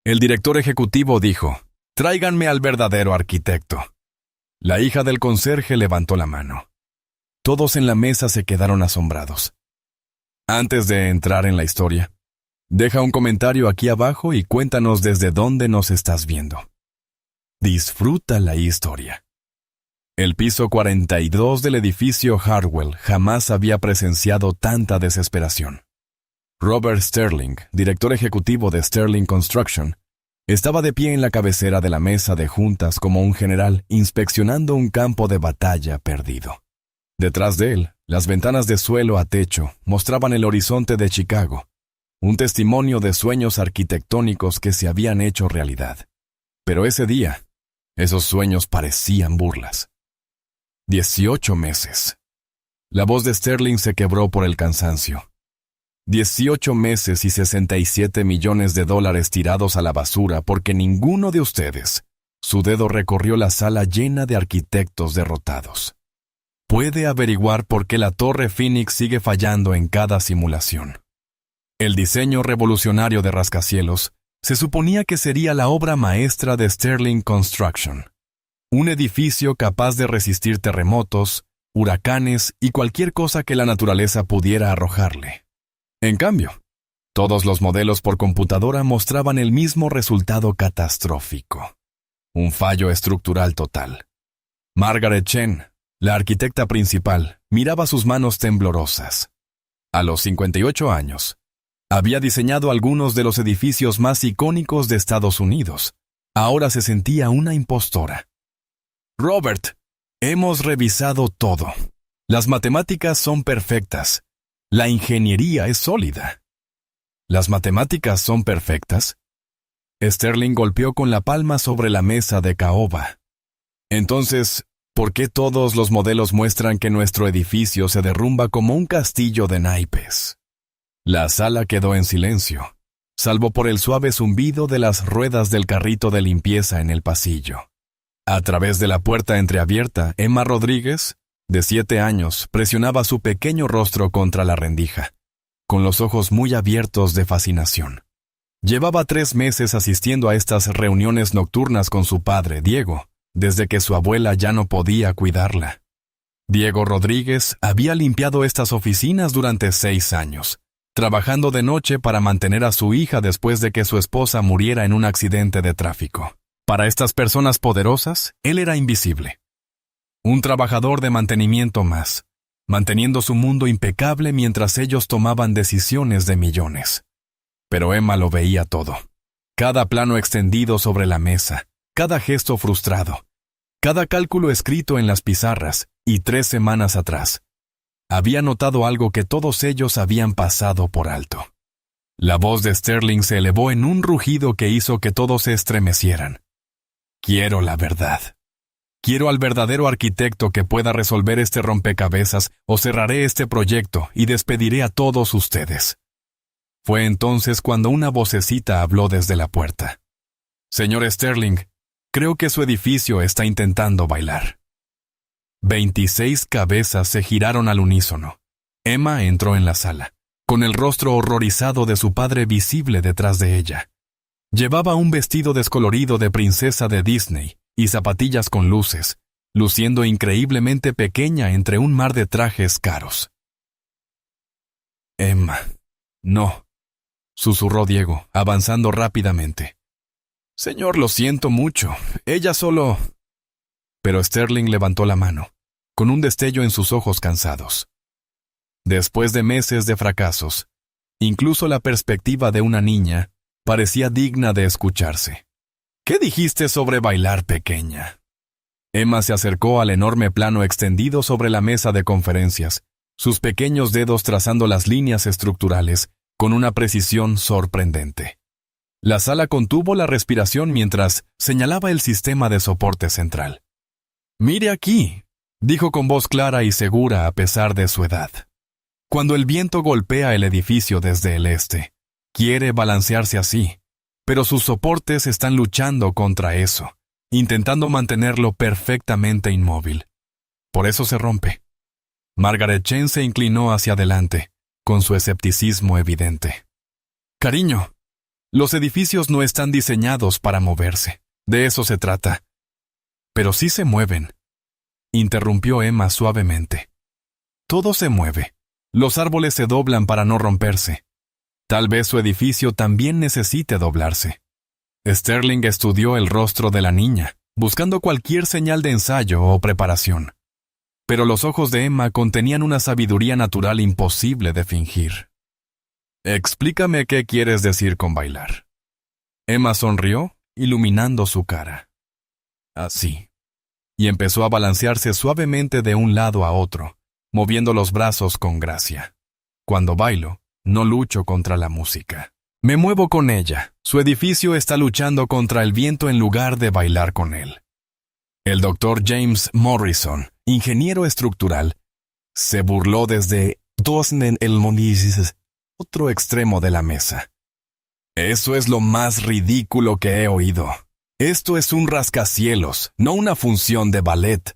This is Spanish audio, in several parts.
El director ejecutivo dijo: «Tráiganme al verdadero arquitecto». La hija del conserje levantó la mano. Todos en la mesa se quedaron asombrados. Antes de entrar en la historia, deja un comentario aquí abajo y cuéntanos desde dónde nos estás viendo. Disfruta la historia. El piso 42 del edificio Hartwell jamás había presenciado tanta desesperación. Robert Sterling, director ejecutivo de Sterling Construction, estaba de pie en la cabecera de la mesa de juntas como un general inspeccionando un campo de batalla perdido. Detrás de él, las ventanas de suelo a techo mostraban el horizonte de Chicago, un testimonio de sueños arquitectónicos que se habían hecho realidad. Pero ese día, esos sueños parecían burlas. 18 meses. La voz de Sterling se quebró por el cansancio. 18 meses y $67 millones tirados a la basura porque ninguno de ustedes, su dedo recorrió la sala llena de arquitectos derrotados. Puede averiguar por qué la Torre Phoenix sigue fallando en cada simulación. El diseño revolucionario de rascacielos se suponía que sería la obra maestra de Sterling Construction. Un edificio capaz de resistir terremotos, huracanes y cualquier cosa que la naturaleza pudiera arrojarle. En cambio, todos los modelos por computadora mostraban el mismo resultado catastrófico. Un fallo estructural total. Margaret Chen, la arquitecta principal, miraba sus manos temblorosas. A los 58 años, había diseñado algunos de los edificios más icónicos de Estados Unidos. Ahora se sentía una impostora. Robert, hemos revisado todo. Las matemáticas son perfectas. La ingeniería es sólida. ¿Las matemáticas son perfectas? Sterling golpeó con la palma sobre la mesa de caoba. Entonces, ¿por qué todos los modelos muestran que nuestro edificio se derrumba como un castillo de naipes? La sala quedó en silencio, salvo por el suave zumbido de las ruedas del carrito de limpieza en el pasillo. A través de la puerta entreabierta, Emma Rodríguez, de 7 años, presionaba su pequeño rostro contra la rendija, con los ojos muy abiertos de fascinación. Llevaba 3 meses asistiendo a estas reuniones nocturnas con su padre, Diego, desde que su abuela ya no podía cuidarla. Diego Rodríguez había limpiado estas oficinas durante 6 años, trabajando de noche para mantener a su hija después de que su esposa muriera en un accidente de tráfico. Para estas personas poderosas, él era invisible. Un trabajador de mantenimiento más, manteniendo su mundo impecable mientras ellos tomaban decisiones de millones. Pero Emma lo veía todo. Cada plano extendido sobre la mesa, cada gesto frustrado, cada cálculo escrito en las pizarras, y 3 semanas atrás, había notado algo que todos ellos habían pasado por alto. La voz de Sterling se elevó en un rugido que hizo que todos se estremecieran. Quiero la verdad. Quiero al verdadero arquitecto que pueda resolver este rompecabezas o cerraré este proyecto y despediré a todos ustedes. Fue entonces cuando una vocecita habló desde la puerta. Señor Sterling, creo que su edificio está intentando bailar. 26 cabezas se giraron al unísono. Emma entró en la sala, con el rostro horrorizado de su padre visible detrás de ella. Llevaba un vestido descolorido de princesa de Disney y zapatillas con luces, luciendo increíblemente pequeña entre un mar de trajes caros. Emma, no, susurró Diego, avanzando rápidamente. Señor, lo siento mucho, ella solo... Pero Sterling levantó la mano, con un destello en sus ojos cansados. Después de meses de fracasos, incluso la perspectiva de una niña parecía digna de escucharse. ¿Qué dijiste sobre bailar, pequeña? Emma se acercó al enorme plano extendido sobre la mesa de conferencias, sus pequeños dedos trazando las líneas estructurales con una precisión sorprendente. La sala contuvo la respiración mientras señalaba el sistema de soporte central. «Mire aquí», dijo con voz clara y segura a pesar de su edad. «Cuando el viento golpea el edificio desde el este, quiere balancearse así, pero sus soportes están luchando contra eso, intentando mantenerlo perfectamente inmóvil. Por eso se rompe». Margaret Chen se inclinó hacia adelante, con su escepticismo evidente. «Cariño, Los edificios no están diseñados para moverse. De eso se trata. Pero sí se mueven, interrumpió Emma suavemente. Todo se mueve. Los árboles se doblan para no romperse. Tal vez su edificio también necesite doblarse. Sterling estudió el rostro de la niña, buscando cualquier señal de ensayo o preparación. Pero los ojos de Emma contenían una sabiduría natural imposible de fingir. Explícame qué quieres decir con bailar. Emma sonrió, iluminando su cara. Así. Y empezó a balancearse suavemente de un lado a otro, moviendo los brazos con gracia. Cuando bailo, no lucho contra la música. Me muevo con ella. Su edificio está luchando contra el viento en lugar de bailar con él. El doctor James Morrison, ingeniero estructural, se burló desde otro extremo de la mesa. Eso es lo más ridículo que he oído. Esto es un rascacielos, no una función de ballet.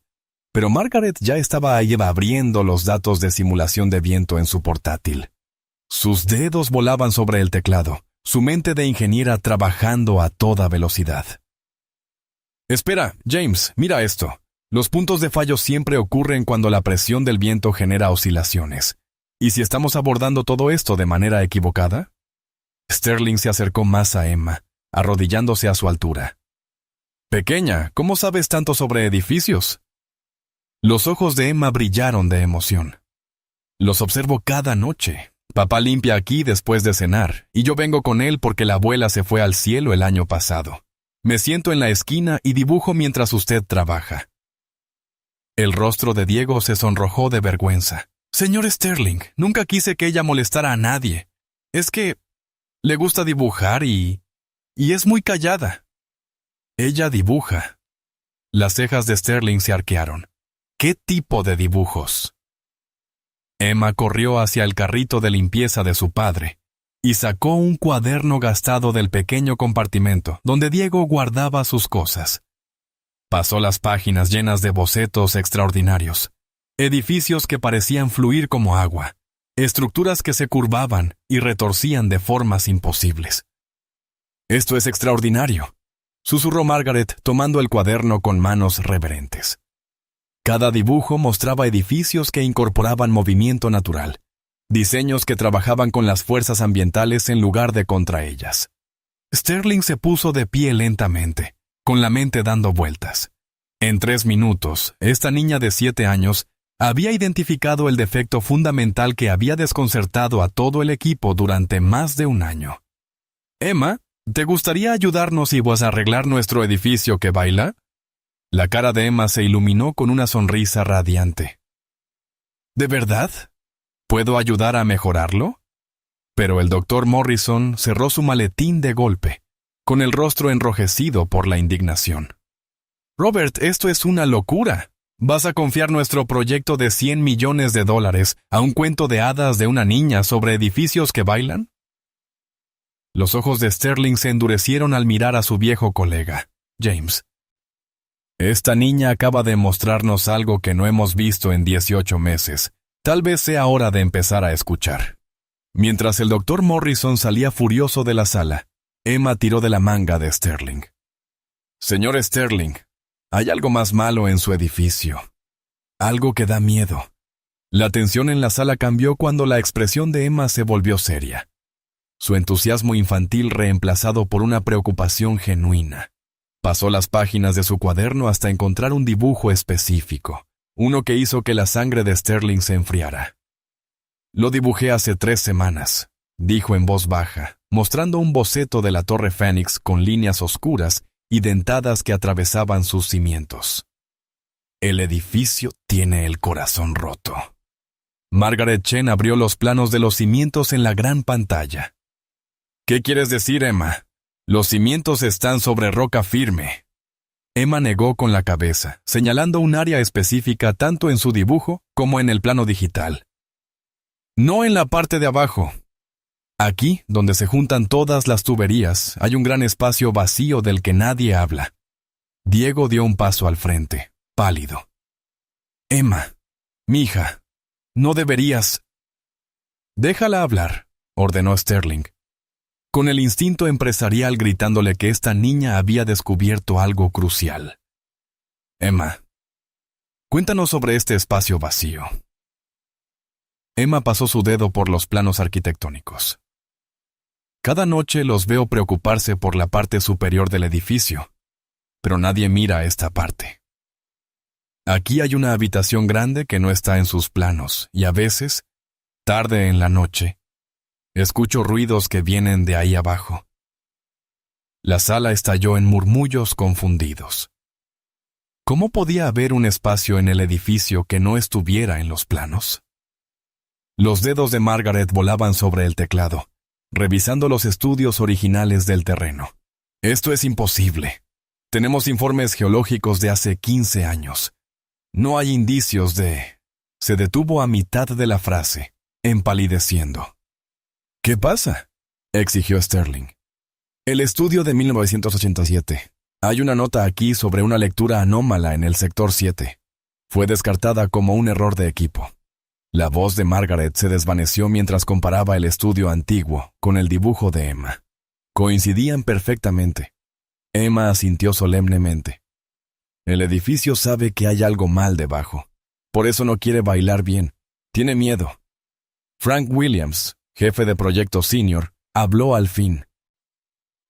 Pero Margaret ya estaba ahí abriendo los datos de simulación de viento en su portátil. Sus dedos volaban sobre el teclado, su mente de ingeniera trabajando a toda velocidad. Espera, James, mira esto. Los puntos de fallo siempre ocurren cuando la presión del viento genera oscilaciones. ¿Y si estamos abordando todo esto de manera equivocada? Sterling se acercó más a Emma, arrodillándose a su altura. Pequeña, ¿cómo sabes tanto sobre edificios? Los ojos de Emma brillaron de emoción. Los observo cada noche. Papá limpia aquí después de cenar, y yo vengo con él porque la abuela se fue al cielo el año pasado. Me siento en la esquina y dibujo mientras usted trabaja. El rostro de Diego se sonrojó de vergüenza. Señor Sterling, nunca quise que ella molestara a nadie. Es que le gusta dibujar y es muy callada. Ella dibuja. Las cejas de Sterling se arquearon. ¿Qué tipo de dibujos? Emma corrió hacia el carrito de limpieza de su padre y sacó un cuaderno gastado del pequeño compartimento donde Diego guardaba sus cosas. Pasó las páginas llenas de bocetos extraordinarios, edificios que parecían fluir como agua, estructuras que se curvaban y retorcían de formas imposibles. «Esto es extraordinario», susurró Margaret tomando el cuaderno con manos reverentes. Cada dibujo mostraba edificios que incorporaban movimiento natural, diseños que trabajaban con las fuerzas ambientales en lugar de contra ellas. Sterling se puso de pie lentamente, con la mente dando vueltas. En 3 minutos, esta niña de 7 años había identificado el defecto fundamental que había desconcertado a todo el equipo durante más de un año. «Emma, ¿te gustaría ayudarnos y a arreglar nuestro edificio que baila?» La cara de Emma se iluminó con una sonrisa radiante. ¿De verdad? ¿Puedo ayudar a mejorarlo? Pero el doctor Morrison cerró su maletín de golpe, con el rostro enrojecido por la indignación. «Robert, esto es una locura. ¿Vas a confiar nuestro proyecto de $100 millones a un cuento de hadas de una niña sobre edificios que bailan?» Los ojos de Sterling se endurecieron al mirar a su viejo colega, James. Esta niña acaba de mostrarnos algo que no hemos visto en 18 meses. Tal vez sea hora de empezar a escuchar. Mientras el doctor Morrison salía furioso de la sala, Emma tiró de la manga de Sterling. «Señor Sterling, hay algo más malo en su edificio. Algo que da miedo». La tensión en la sala cambió cuando la expresión de Emma se volvió seria. Su entusiasmo infantil reemplazado por una preocupación genuina. Pasó las páginas de su cuaderno hasta encontrar un dibujo específico, uno que hizo que la sangre de Sterling se enfriara. «Lo dibujé hace 3 semanas», dijo en voz baja, mostrando un boceto de la Torre Fénix con líneas oscuras y dentadas que atravesaban sus cimientos. «El edificio tiene el corazón roto». Margaret Chen abrió los planos de los cimientos en la gran pantalla. «¿Qué quieres decir, Emma? Los cimientos están sobre roca firme». Emma negó con la cabeza, señalando un área específica tanto en su dibujo como en el plano digital. «No en la parte de abajo. Aquí, donde se juntan todas las tuberías, hay un gran espacio vacío del que nadie habla». Diego dio un paso al frente, pálido. «Emma, mija, no deberías...» «Déjala hablar», ordenó Sterling. con el instinto empresarial gritándole que esta niña había descubierto algo crucial. Emma, cuéntanos sobre este espacio vacío. Emma pasó su dedo por los planos arquitectónicos. Cada noche los veo preocuparse por la parte superior del edificio, pero nadie mira a esta parte. Aquí hay una habitación grande que no está en sus planos, y a veces, tarde en la noche, escucho ruidos que vienen de ahí abajo. La sala estalló en murmullos confundidos. ¿Cómo podía haber un espacio en el edificio que no estuviera en los planos? Los dedos de Margaret volaban sobre el teclado, revisando los estudios originales del terreno. Esto es imposible. Tenemos informes geológicos de hace 15 años. No hay indicios de... Se detuvo a mitad de la frase, empalideciendo. ¿Qué pasa?, exigió Sterling. El estudio de 1987. Hay una nota aquí sobre una lectura anómala en el sector 7. Fue descartada como un error de equipo. La voz de Margaret se desvaneció mientras comparaba el estudio antiguo con el dibujo de Emma. Coincidían perfectamente. Emma asintió solemnemente. El edificio sabe que hay algo mal debajo. Por eso no quiere bailar bien. Tiene miedo. Frank Williams, jefe de proyecto senior, habló al fin.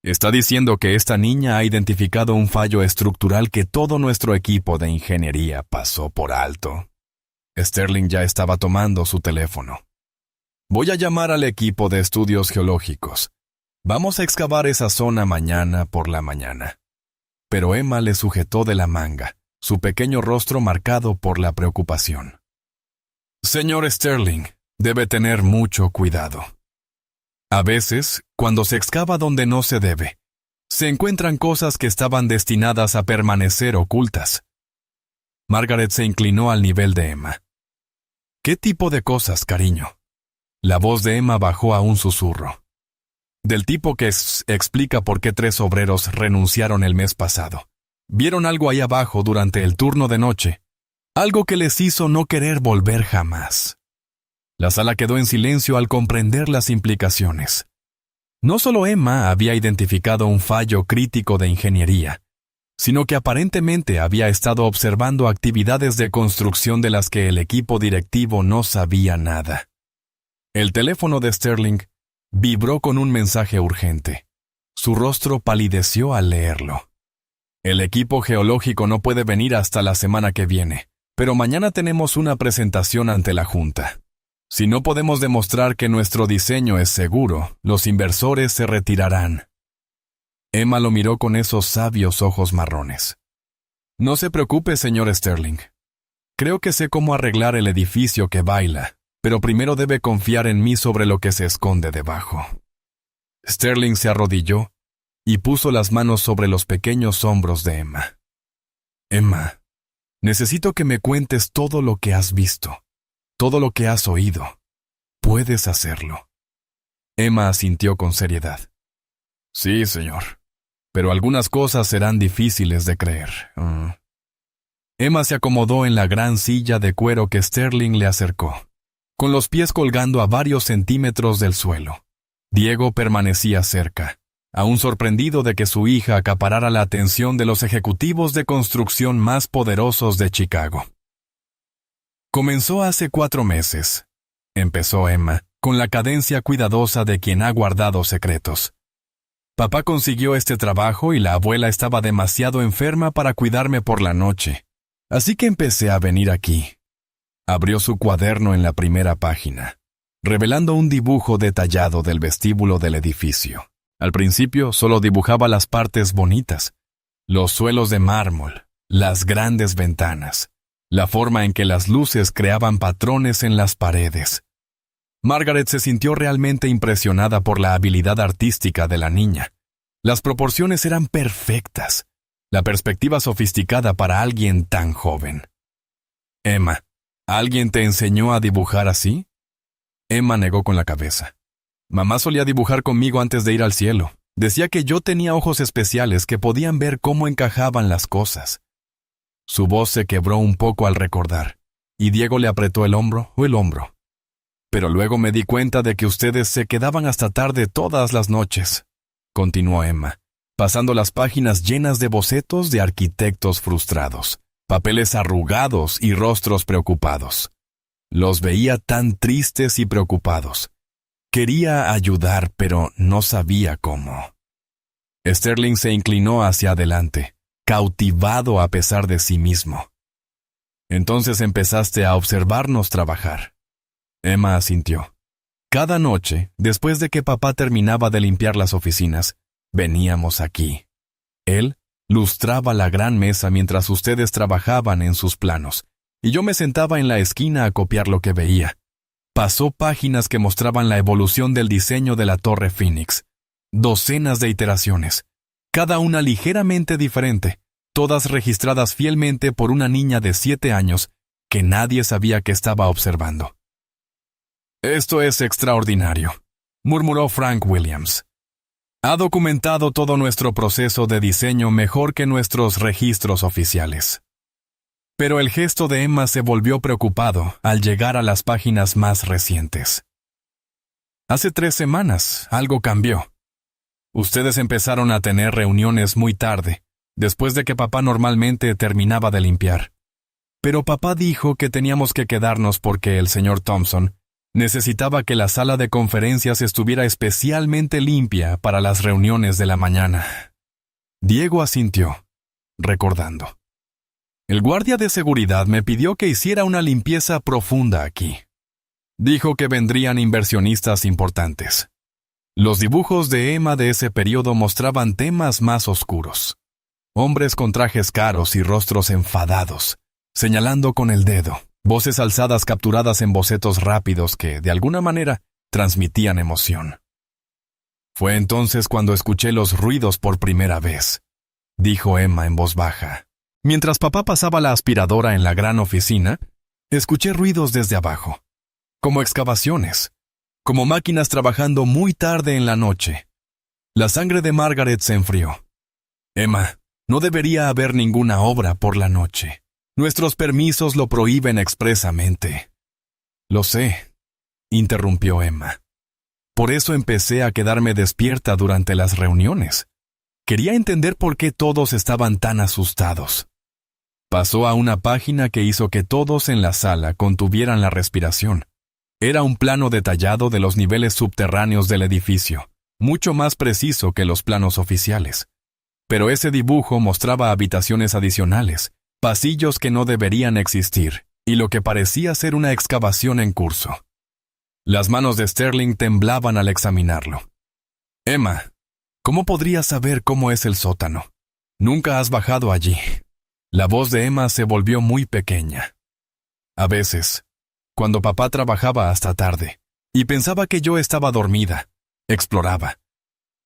Está diciendo que esta niña ha identificado un fallo estructural que todo nuestro equipo de ingeniería pasó por alto. Sterling ya estaba tomando su teléfono. Voy a llamar al equipo de estudios geológicos. Vamos a excavar esa zona mañana por la mañana. Pero Emma le sujetó de la manga, su pequeño rostro marcado por la preocupación. Señor Sterling, debe tener mucho cuidado. A veces, cuando se excava donde no se debe, se encuentran cosas que estaban destinadas a permanecer ocultas. Margaret se inclinó al nivel de Emma. ¿Qué tipo de cosas, cariño? La voz de Emma bajó a un susurro. Del tipo que explica por qué 3 obreros renunciaron el mes pasado. Vieron algo ahí abajo durante el turno de noche. Algo que les hizo no querer volver jamás. La sala quedó en silencio al comprender las implicaciones. No solo Emma había identificado un fallo crítico de ingeniería, sino que aparentemente había estado observando actividades de construcción de las que el equipo directivo no sabía nada. El teléfono de Sterling vibró con un mensaje urgente. Su rostro palideció al leerlo. El equipo geológico no puede venir hasta la semana que viene, pero mañana tenemos una presentación ante la Junta. Si no podemos demostrar que nuestro diseño es seguro, los inversores se retirarán. Emma lo miró con esos sabios ojos marrones. No se preocupe, señor Sterling. Creo que sé cómo arreglar el edificio que baila, pero primero debe confiar en mí sobre lo que se esconde debajo. Sterling se arrodilló y puso las manos sobre los pequeños hombros de Emma. Emma, necesito que me cuentes todo lo que has visto, todo lo que has oído. Puedes hacerlo. Emma asintió con seriedad. Sí, señor. Pero algunas cosas serán difíciles de creer. Emma se acomodó en la gran silla de cuero que Sterling le acercó, con los pies colgando a varios centímetros del suelo. Diego permanecía cerca, aún sorprendido de que su hija acaparara la atención de los ejecutivos de construcción más poderosos de Chicago. Comenzó hace 4 meses, empezó Emma, con la cadencia cuidadosa de quien ha guardado secretos. Papá consiguió este trabajo y la abuela estaba demasiado enferma para cuidarme por la noche, así que empecé a venir aquí. Abrió su cuaderno en la primera página, revelando un dibujo detallado del vestíbulo del edificio. Al principio solo dibujaba las partes bonitas, los suelos de mármol, las grandes ventanas, la forma en que las luces creaban patrones en las paredes. Margaret se sintió realmente impresionada por la habilidad artística de la niña. Las proporciones eran perfectas, la perspectiva sofisticada para alguien tan joven. Emma, ¿alguien te enseñó a dibujar así? Emma negó con la cabeza. Mamá solía dibujar conmigo antes de ir al cielo. Decía que yo tenía ojos especiales que podían ver cómo encajaban las cosas. Su voz se quebró un poco al recordar, y Diego le apretó el hombro. Pero luego me di cuenta de que ustedes se quedaban hasta tarde todas las noches, continuó Emma, pasando las páginas llenas de bocetos de arquitectos frustrados, papeles arrugados y rostros preocupados. Los veía tan tristes y preocupados. Quería ayudar, pero no sabía cómo. Sterling se inclinó hacia adelante, cautivado a pesar de sí mismo. Entonces empezaste a observarnos trabajar. Emma asintió. Cada noche, después de que papá terminaba de limpiar las oficinas, veníamos aquí. Él lustraba la gran mesa mientras ustedes trabajaban en sus planos, y yo me sentaba en la esquina a copiar lo que veía. Pasó páginas que mostraban la evolución del diseño de la Torre Phoenix. Docenas de iteraciones, cada una ligeramente diferente, todas registradas fielmente por una niña de 7 años que nadie sabía que estaba observando. «Esto es extraordinario», murmuró Frank Williams. «Ha documentado todo nuestro proceso de diseño mejor que nuestros registros oficiales». Pero el gesto de Emma se volvió preocupado al llegar a las páginas más recientes. Hace 3 semanas, algo cambió. Ustedes empezaron a tener reuniones muy tarde, después de que papá normalmente terminaba de limpiar. Pero papá dijo que teníamos que quedarnos porque el señor Thompson necesitaba que la sala de conferencias estuviera especialmente limpia para las reuniones de la mañana. Diego asintió, recordando. El guardia de seguridad me pidió que hiciera una limpieza profunda aquí. Dijo que vendrían inversionistas importantes. Los dibujos de Emma de ese periodo mostraban temas más oscuros. Hombres con trajes caros y rostros enfadados, señalando con el dedo, voces alzadas capturadas en bocetos rápidos que, de alguna manera, transmitían emoción. Fue entonces cuando escuché los ruidos por primera vez, dijo Emma en voz baja. Mientras papá pasaba la aspiradora en la gran oficina, escuché ruidos desde abajo, como excavaciones, como máquinas trabajando muy tarde en la noche. La sangre de Margaret se enfrió. Emma, no debería haber ninguna obra por la noche. Nuestros permisos lo prohíben expresamente. Lo sé, interrumpió Emma. Por eso empecé a quedarme despierta durante las reuniones. Quería entender por qué todos estaban tan asustados. Pasó a una página que hizo que todos en la sala contuvieran la respiración. Era un plano detallado de los niveles subterráneos del edificio, mucho más preciso que los planos oficiales. Pero ese dibujo mostraba habitaciones adicionales, pasillos que no deberían existir, y lo que parecía ser una excavación en curso. Las manos de Sterling temblaban al examinarlo. Emma, ¿cómo podrías saber cómo es el sótano? Nunca has bajado allí. La voz de Emma se volvió muy pequeña. A veces, cuando papá trabajaba hasta tarde, y pensaba que yo estaba dormida, exploraba.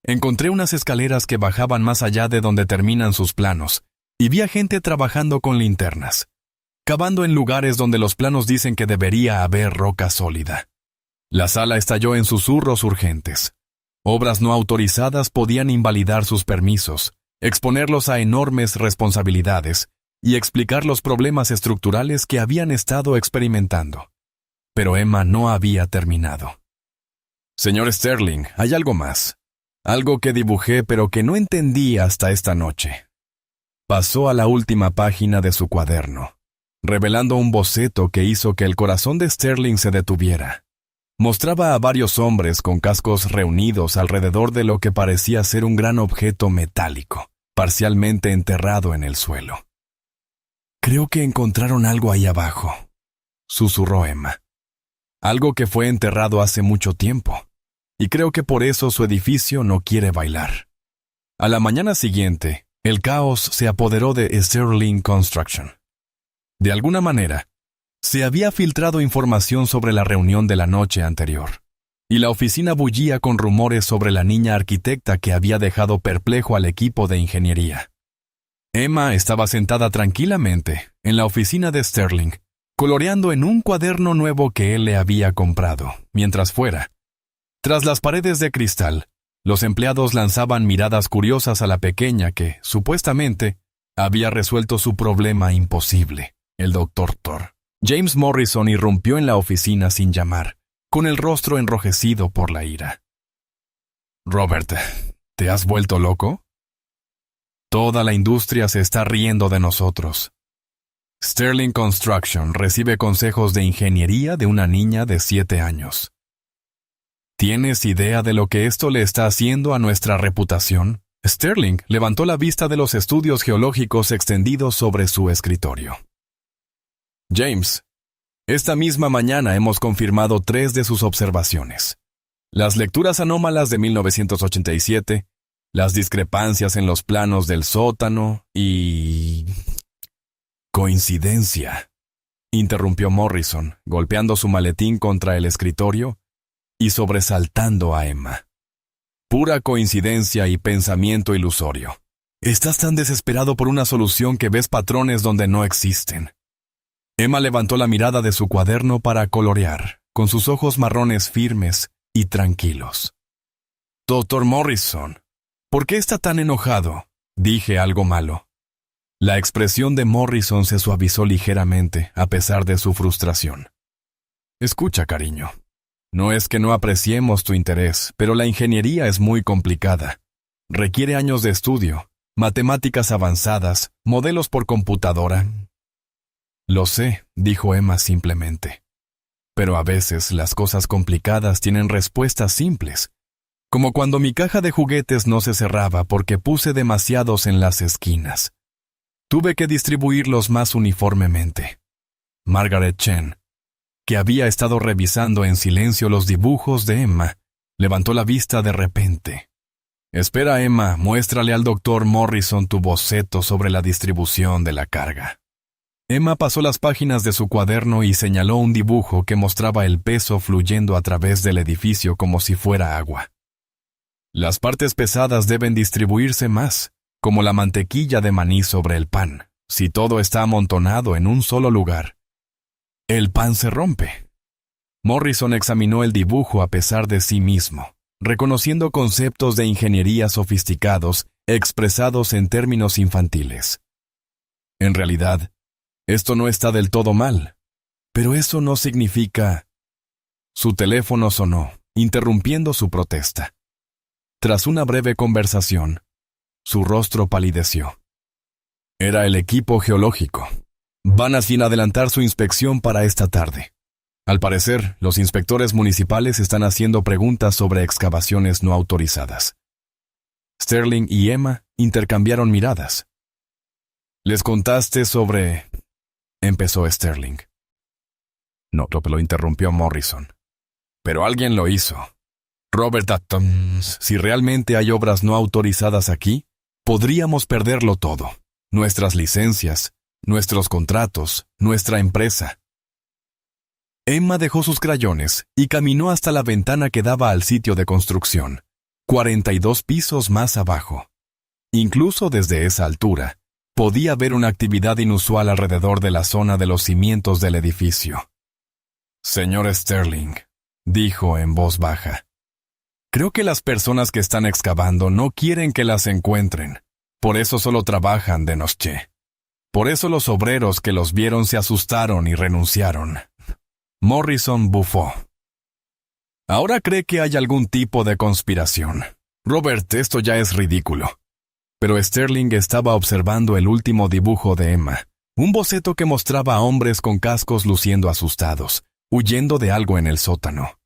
Encontré unas escaleras que bajaban más allá de donde terminan sus planos, y vi a gente trabajando con linternas, cavando en lugares donde los planos dicen que debería haber roca sólida. La sala estalló en susurros urgentes. Obras no autorizadas podían invalidar sus permisos, exponerlos a enormes responsabilidades y explicar los problemas estructurales que habían estado experimentando. Pero Emma no había terminado. Señor Sterling, hay algo más. Algo que dibujé pero que no entendí hasta esta noche. Pasó a la última página de su cuaderno, revelando un boceto que hizo que el corazón de Sterling se detuviera. Mostraba a varios hombres con cascos reunidos alrededor de lo que parecía ser un gran objeto metálico, parcialmente enterrado en el suelo. «Creo que encontraron algo ahí abajo», susurró Emma. «Algo que fue enterrado hace mucho tiempo, y creo que por eso su edificio no quiere bailar». A la mañana siguiente, el caos se apoderó de Sterling Construction. De alguna manera, se había filtrado información sobre la reunión de la noche anterior, y la oficina bullía con rumores sobre la niña arquitecta que había dejado perplejo al equipo de ingeniería. Emma estaba sentada tranquilamente en la oficina de Sterling, coloreando en un cuaderno nuevo que él le había comprado, mientras fuera. Tras las paredes de cristal, los empleados lanzaban miradas curiosas a la pequeña que, supuestamente, había resuelto su problema imposible, el Dr. Thor. James Morrison irrumpió en la oficina sin llamar, con el rostro enrojecido por la ira. «Robert, ¿te has vuelto loco? Toda la industria se está riendo de nosotros. Sterling Construction recibe consejos de ingeniería de una niña de 7 años. ¿Tienes idea de lo que esto le está haciendo a nuestra reputación?» Sterling levantó la vista de los estudios geológicos extendidos sobre su escritorio. «James, esta misma mañana hemos confirmado 3 de sus observaciones. Las lecturas anómalas de 1987, las discrepancias en los planos del sótano y... «Coincidencia», interrumpió Morrison, golpeando su maletín contra el escritorio y sobresaltando a Emma. «Pura coincidencia y pensamiento ilusorio. Estás tan desesperado por una solución que ves patrones donde no existen». Emma levantó la mirada de su cuaderno para colorear, con sus ojos marrones firmes y tranquilos. «Dr. Morrison, ¿por qué está tan enojado?» Dije algo malo. La expresión de Morrison se suavizó ligeramente, a pesar de su frustración. «Escucha, cariño. No es que no apreciemos tu interés, pero la ingeniería es muy complicada. Requiere años de estudio, matemáticas avanzadas, modelos por computadora». «Lo sé», dijo Emma simplemente. «Pero a veces las cosas complicadas tienen respuestas simples, como cuando mi caja de juguetes no se cerraba porque puse demasiados en las esquinas. Tuve que distribuirlos más uniformemente». Margaret Chen, que había estado revisando en silencio los dibujos de Emma, levantó la vista de repente. «Espera, Emma, muéstrale al doctor Morrison tu boceto sobre la distribución de la carga». Emma pasó las páginas de su cuaderno y señaló un dibujo que mostraba el peso fluyendo a través del edificio como si fuera agua. «Las partes pesadas deben distribuirse más, como la mantequilla de maní sobre el pan. Si todo está amontonado en un solo lugar, el pan se rompe». Morrison examinó el dibujo a pesar de sí mismo, reconociendo conceptos de ingeniería sofisticados expresados en términos infantiles. En realidad, esto no está del todo mal, pero eso no significa... Su teléfono sonó, interrumpiendo su protesta. Tras una breve conversación, su rostro palideció. Era el equipo geológico. Van a sin adelantar su inspección para esta tarde. Al parecer, los inspectores municipales están haciendo preguntas sobre excavaciones no autorizadas. Sterling y Emma intercambiaron miradas. «¿Les contaste sobre...?» empezó Sterling. «No», lo interrumpió Morrison. «Pero alguien lo hizo. Robert Atkins, si realmente hay obras no autorizadas aquí, podríamos perderlo todo. Nuestras licencias, nuestros contratos, nuestra empresa». Emma dejó sus crayones y caminó hasta la ventana que daba al sitio de construcción, 42 pisos más abajo. Incluso desde esa altura, podía ver una actividad inusual alrededor de la zona de los cimientos del edificio. «Señor Sterling», dijo en voz baja, «creo que las personas que están excavando no quieren que las encuentren. Por eso solo trabajan de noche. Por eso los obreros que los vieron se asustaron y renunciaron». Morrison bufó. «Ahora cree que hay algún tipo de conspiración. Robert, esto ya es ridículo». Pero Sterling estaba observando el último dibujo de Emma, un boceto que mostraba a hombres con cascos luciendo asustados, huyendo de algo en el sótano.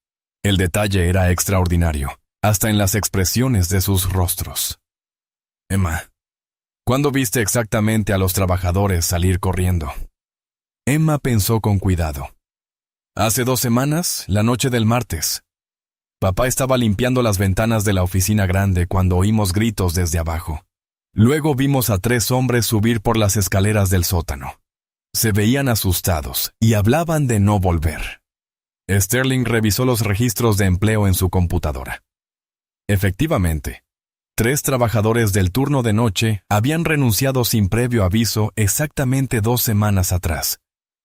El detalle era extraordinario, hasta en las expresiones de sus rostros. «Emma, ¿cuándo viste exactamente a los trabajadores salir corriendo?» Emma pensó con cuidado. «Hace 2 semanas, la noche del martes. Papá estaba limpiando las ventanas de la oficina grande cuando oímos gritos desde abajo. Luego vimos a 3 hombres subir por las escaleras del sótano. Se veían asustados y hablaban de no volver». Sterling revisó los registros de empleo en su computadora. Efectivamente, 3 trabajadores del turno de noche habían renunciado sin previo aviso exactamente 2 semanas atrás,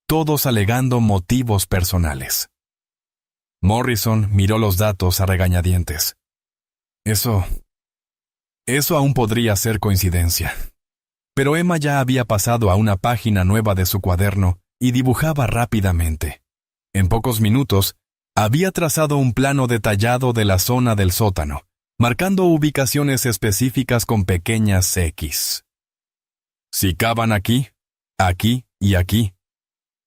todos alegando motivos personales. Morrison miró los datos a regañadientes. Eso aún podría ser coincidencia. Pero Emma ya había pasado a una página nueva de su cuaderno y dibujaba rápidamente. En pocos minutos, Había trazado un plano detallado de la zona del sótano, marcando ubicaciones específicas con pequeñas X. Si cavan aquí, aquí y aquí,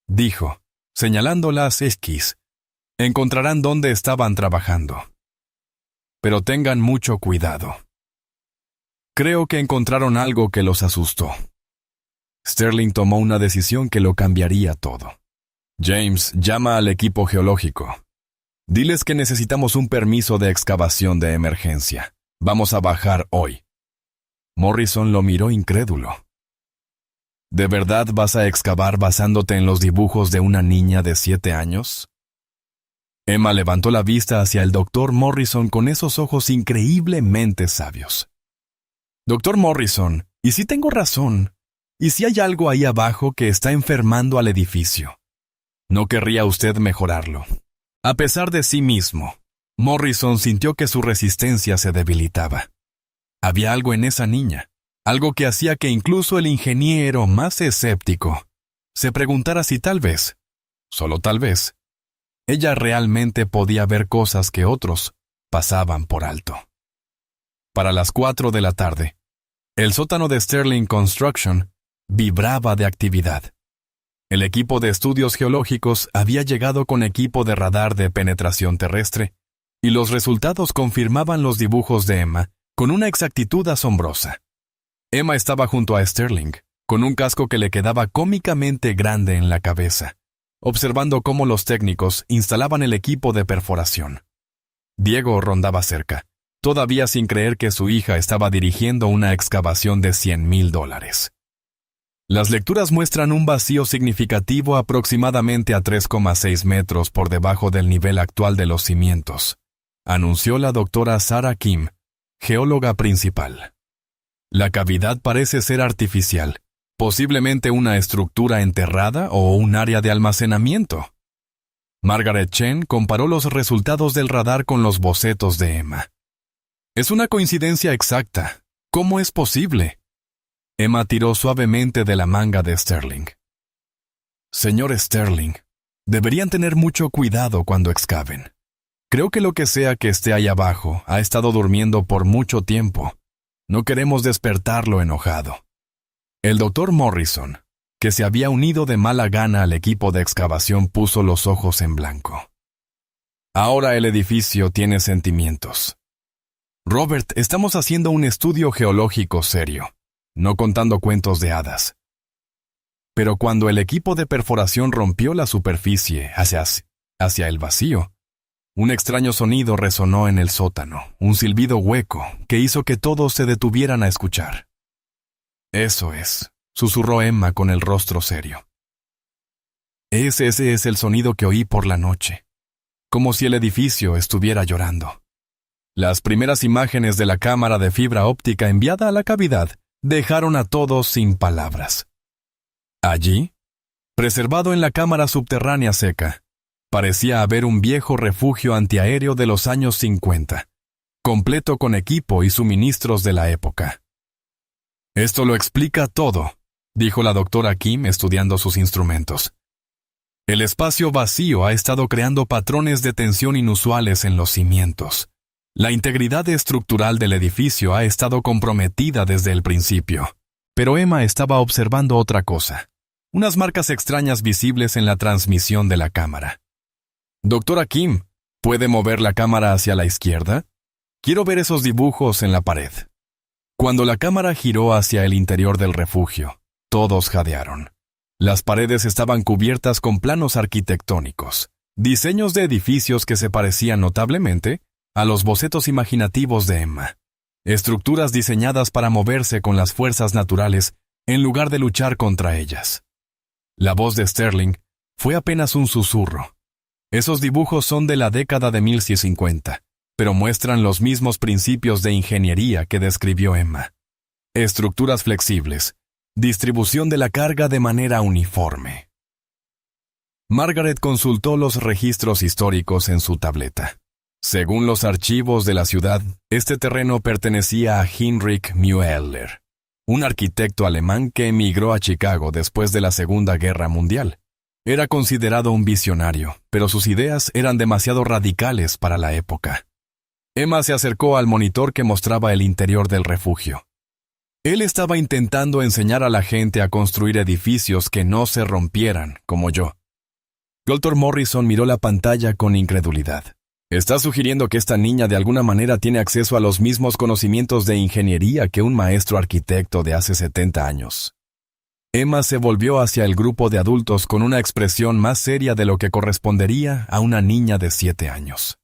dijo, señalando las X, encontrarán dónde estaban trabajando. Pero tengan mucho cuidado. Creo que encontraron algo que los asustó. Sterling tomó una decisión que lo cambiaría todo. James, llama al equipo geológico. Diles que necesitamos un permiso de excavación de emergencia. Vamos a bajar hoy. Morrison lo miró incrédulo. ¿De verdad vas a excavar basándote en los dibujos de una niña de 7 años? Emma levantó la vista hacia el Dr. Morrison con esos ojos increíblemente sabios. Dr. Morrison, ¿y si tengo razón? ¿Y si hay algo ahí abajo que está enfermando al edificio? ¿No querría usted mejorarlo? A pesar de sí mismo, Morrison sintió que su resistencia se debilitaba. Había algo en esa niña, algo que hacía que incluso el ingeniero más escéptico se preguntara si tal vez, solo tal vez, ella realmente podía ver cosas que otros pasaban por alto. Para las 4 de la tarde, el sótano de Sterling Construction vibraba de actividad. El equipo de estudios geológicos había llegado con equipo de radar de penetración terrestre, y los resultados confirmaban los dibujos de Emma con una exactitud asombrosa. Emma estaba junto a Sterling, con un casco que le quedaba cómicamente grande en la cabeza, observando cómo los técnicos instalaban el equipo de perforación. Diego rondaba cerca, todavía sin creer que su hija estaba dirigiendo una excavación de $100,000. Las lecturas muestran un vacío significativo aproximadamente a 3,6 metros por debajo del nivel actual de los cimientos, anunció la doctora Sarah Kim, geóloga principal. La cavidad parece ser artificial, posiblemente una estructura enterrada o un área de almacenamiento. Margaret Chen comparó los resultados del radar con los bocetos de Emma. Es una coincidencia exacta. ¿Cómo es posible? Emma tiró suavemente de la manga de Sterling. Señor Sterling, deberían tener mucho cuidado cuando excaven. Creo que lo que sea que esté ahí abajo ha estado durmiendo por mucho tiempo. No queremos despertarlo enojado. El Dr. Morrison, que se había unido de mala gana al equipo de excavación, puso los ojos en blanco. Ahora el edificio tiene sentimientos. Robert, estamos haciendo un estudio geológico serio, no contando cuentos de hadas. Pero cuando el equipo de perforación rompió la superficie hacia el vacío, un extraño sonido resonó en el sótano, un silbido hueco que hizo que todos se detuvieran a escuchar. Eso es, susurró Emma con el rostro serio. Ese es el sonido que oí por la noche, como si el edificio estuviera llorando. Las primeras imágenes de la cámara de fibra óptica enviada a la cavidad dejaron a todos sin palabras. Allí, preservado en la cámara subterránea seca, parecía haber un viejo refugio antiaéreo de los años 50, completo con equipo y suministros de la época. Esto lo explica todo, dijo la doctora Kim estudiando sus instrumentos. El espacio vacío ha estado creando patrones de tensión inusuales en los cimientos. La integridad estructural del edificio ha estado comprometida desde el principio, pero Emma estaba observando otra cosa, unas marcas extrañas visibles en la transmisión de la cámara. Doctora Kim, ¿puede mover la cámara hacia la izquierda? Quiero ver esos dibujos en la pared. Cuando la cámara giró hacia el interior del refugio, todos jadearon. Las paredes estaban cubiertas con planos arquitectónicos, diseños de edificios que se parecían notablemente a los bocetos imaginativos de Emma, estructuras diseñadas para moverse con las fuerzas naturales en lugar de luchar contra ellas. La voz de Sterling fue apenas un susurro. Esos dibujos son de la década de 1650, pero muestran los mismos principios de ingeniería que describió Emma. Estructuras flexibles, distribución de la carga de manera uniforme. Margaret consultó los registros históricos en su tableta. Según los archivos de la ciudad, este terreno pertenecía a Heinrich Müller, un arquitecto alemán que emigró a Chicago después de la Segunda Guerra Mundial. Era considerado un visionario, pero sus ideas eran demasiado radicales para la época. Emma se acercó al monitor que mostraba el interior del refugio. Él estaba intentando enseñar a la gente a construir edificios que no se rompieran, como yo. Dr. Morrison miró la pantalla con incredulidad. ¿Está sugiriendo que esta niña de alguna manera tiene acceso a los mismos conocimientos de ingeniería que un maestro arquitecto de hace 70 años? Emma se volvió hacia el grupo de adultos con una expresión más seria de lo que correspondería a una niña de 7 años.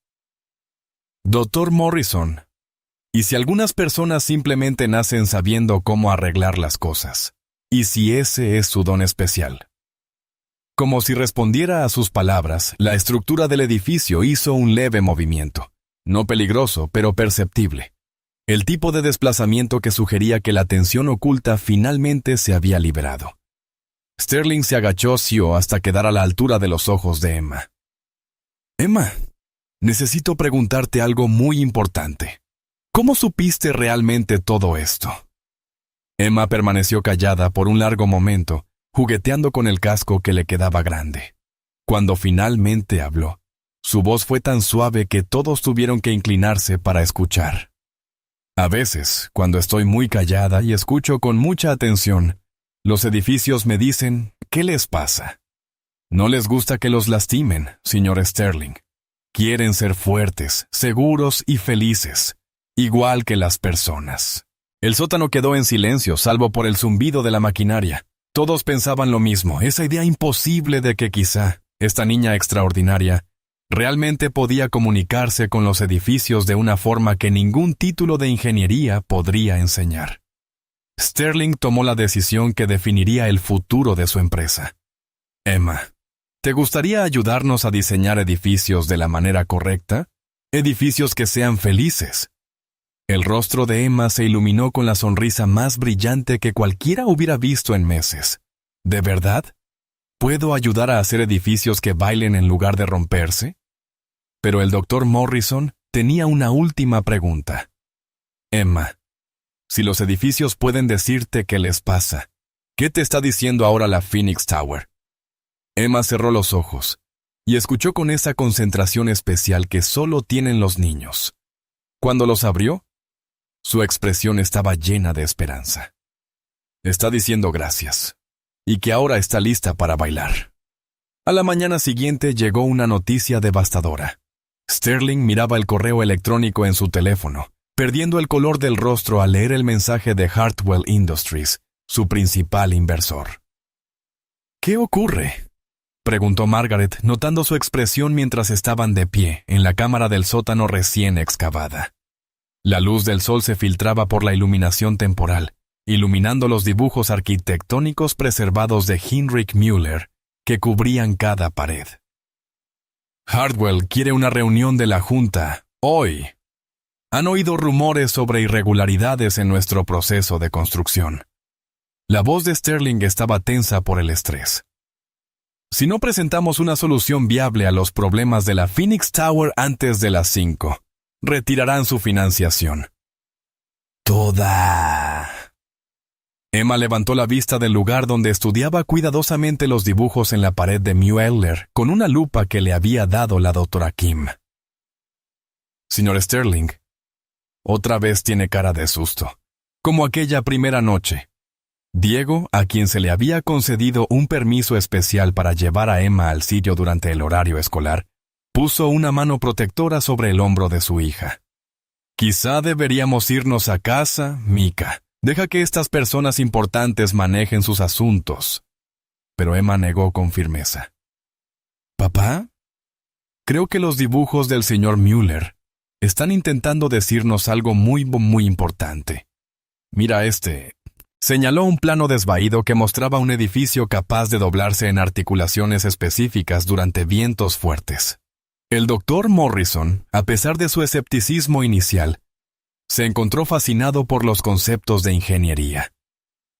Dr. Morrison, ¿y si algunas personas simplemente nacen sabiendo cómo arreglar las cosas? ¿Y si ese es su don especial? Como si respondiera a sus palabras, la estructura del edificio hizo un leve movimiento, no peligroso, pero perceptible. El tipo de desplazamiento que sugería que la tensión oculta finalmente se había liberado. Sterling se agachó hasta quedar a la altura de los ojos de Emma. Emma, necesito preguntarte algo muy importante. ¿Cómo supiste realmente todo esto? Emma permaneció callada por un largo momento, jugueteando con el casco que le quedaba grande. Cuando finalmente habló, su voz fue tan suave que todos tuvieron que inclinarse para escuchar. A veces, cuando estoy muy callada y escucho con mucha atención, los edificios me dicen, ¿qué les pasa? No les gusta que los lastimen, señor Sterling. Quieren ser fuertes, seguros y felices, igual que las personas. El sótano quedó en silencio, salvo por el zumbido de la maquinaria. Todos pensaban lo mismo, esa idea imposible de que quizá esta niña extraordinaria realmente podía comunicarse con los edificios de una forma que ningún título de ingeniería podría enseñar. Sterling tomó la decisión que definiría el futuro de su empresa. Emma, ¿te gustaría ayudarnos a diseñar edificios de la manera correcta? Edificios que sean felices. El rostro de Emma se iluminó con la sonrisa más brillante que cualquiera hubiera visto en meses. ¿De verdad? ¿Puedo ayudar a hacer edificios que bailen en lugar de romperse? Pero el Dr. Morrison tenía una última pregunta. Emma, si los edificios pueden decirte qué les pasa, ¿qué te está diciendo ahora la Phoenix Tower? Emma cerró los ojos y escuchó con esa concentración especial que solo tienen los niños. Cuando los abrió, su expresión estaba llena de esperanza. Está diciendo gracias, y que ahora está lista para bailar. A la mañana siguiente llegó una noticia devastadora. Sterling miraba el correo electrónico en su teléfono, perdiendo el color del rostro al leer el mensaje de Hartwell Industries, su principal inversor. ¿Qué ocurre?, preguntó Margaret, notando su expresión mientras estaban de pie en la cámara del sótano recién excavada. La luz del sol se filtraba por la iluminación temporal, iluminando los dibujos arquitectónicos preservados de Heinrich Müller que cubrían cada pared. Hartwell quiere una reunión de la Junta, hoy. Han oído rumores sobre irregularidades en nuestro proceso de construcción. La voz de Sterling estaba tensa por el estrés. Si no presentamos una solución viable a los problemas de la Phoenix Tower antes de las 5, retirarán su financiación. Toda. Emma levantó la vista del lugar donde estudiaba cuidadosamente los dibujos en la pared de Müller con una lupa que le había dado la doctora Kim. Señor Sterling, otra vez tiene cara de susto, como aquella primera noche. Diego, a quien se le había concedido un permiso especial para llevar a Emma al sitio durante el horario escolar, puso una mano protectora sobre el hombro de su hija. Quizá deberíamos irnos a casa, Mika. Deja que estas personas importantes manejen sus asuntos. Pero Emma negó con firmeza. ¿Papá? Creo que los dibujos del señor Müller están intentando decirnos algo muy importante. Mira este. Señaló un plano desvaído que mostraba un edificio capaz de doblarse en articulaciones específicas durante vientos fuertes. El Dr. Morrison, a pesar de su escepticismo inicial, se encontró fascinado por los conceptos de ingeniería.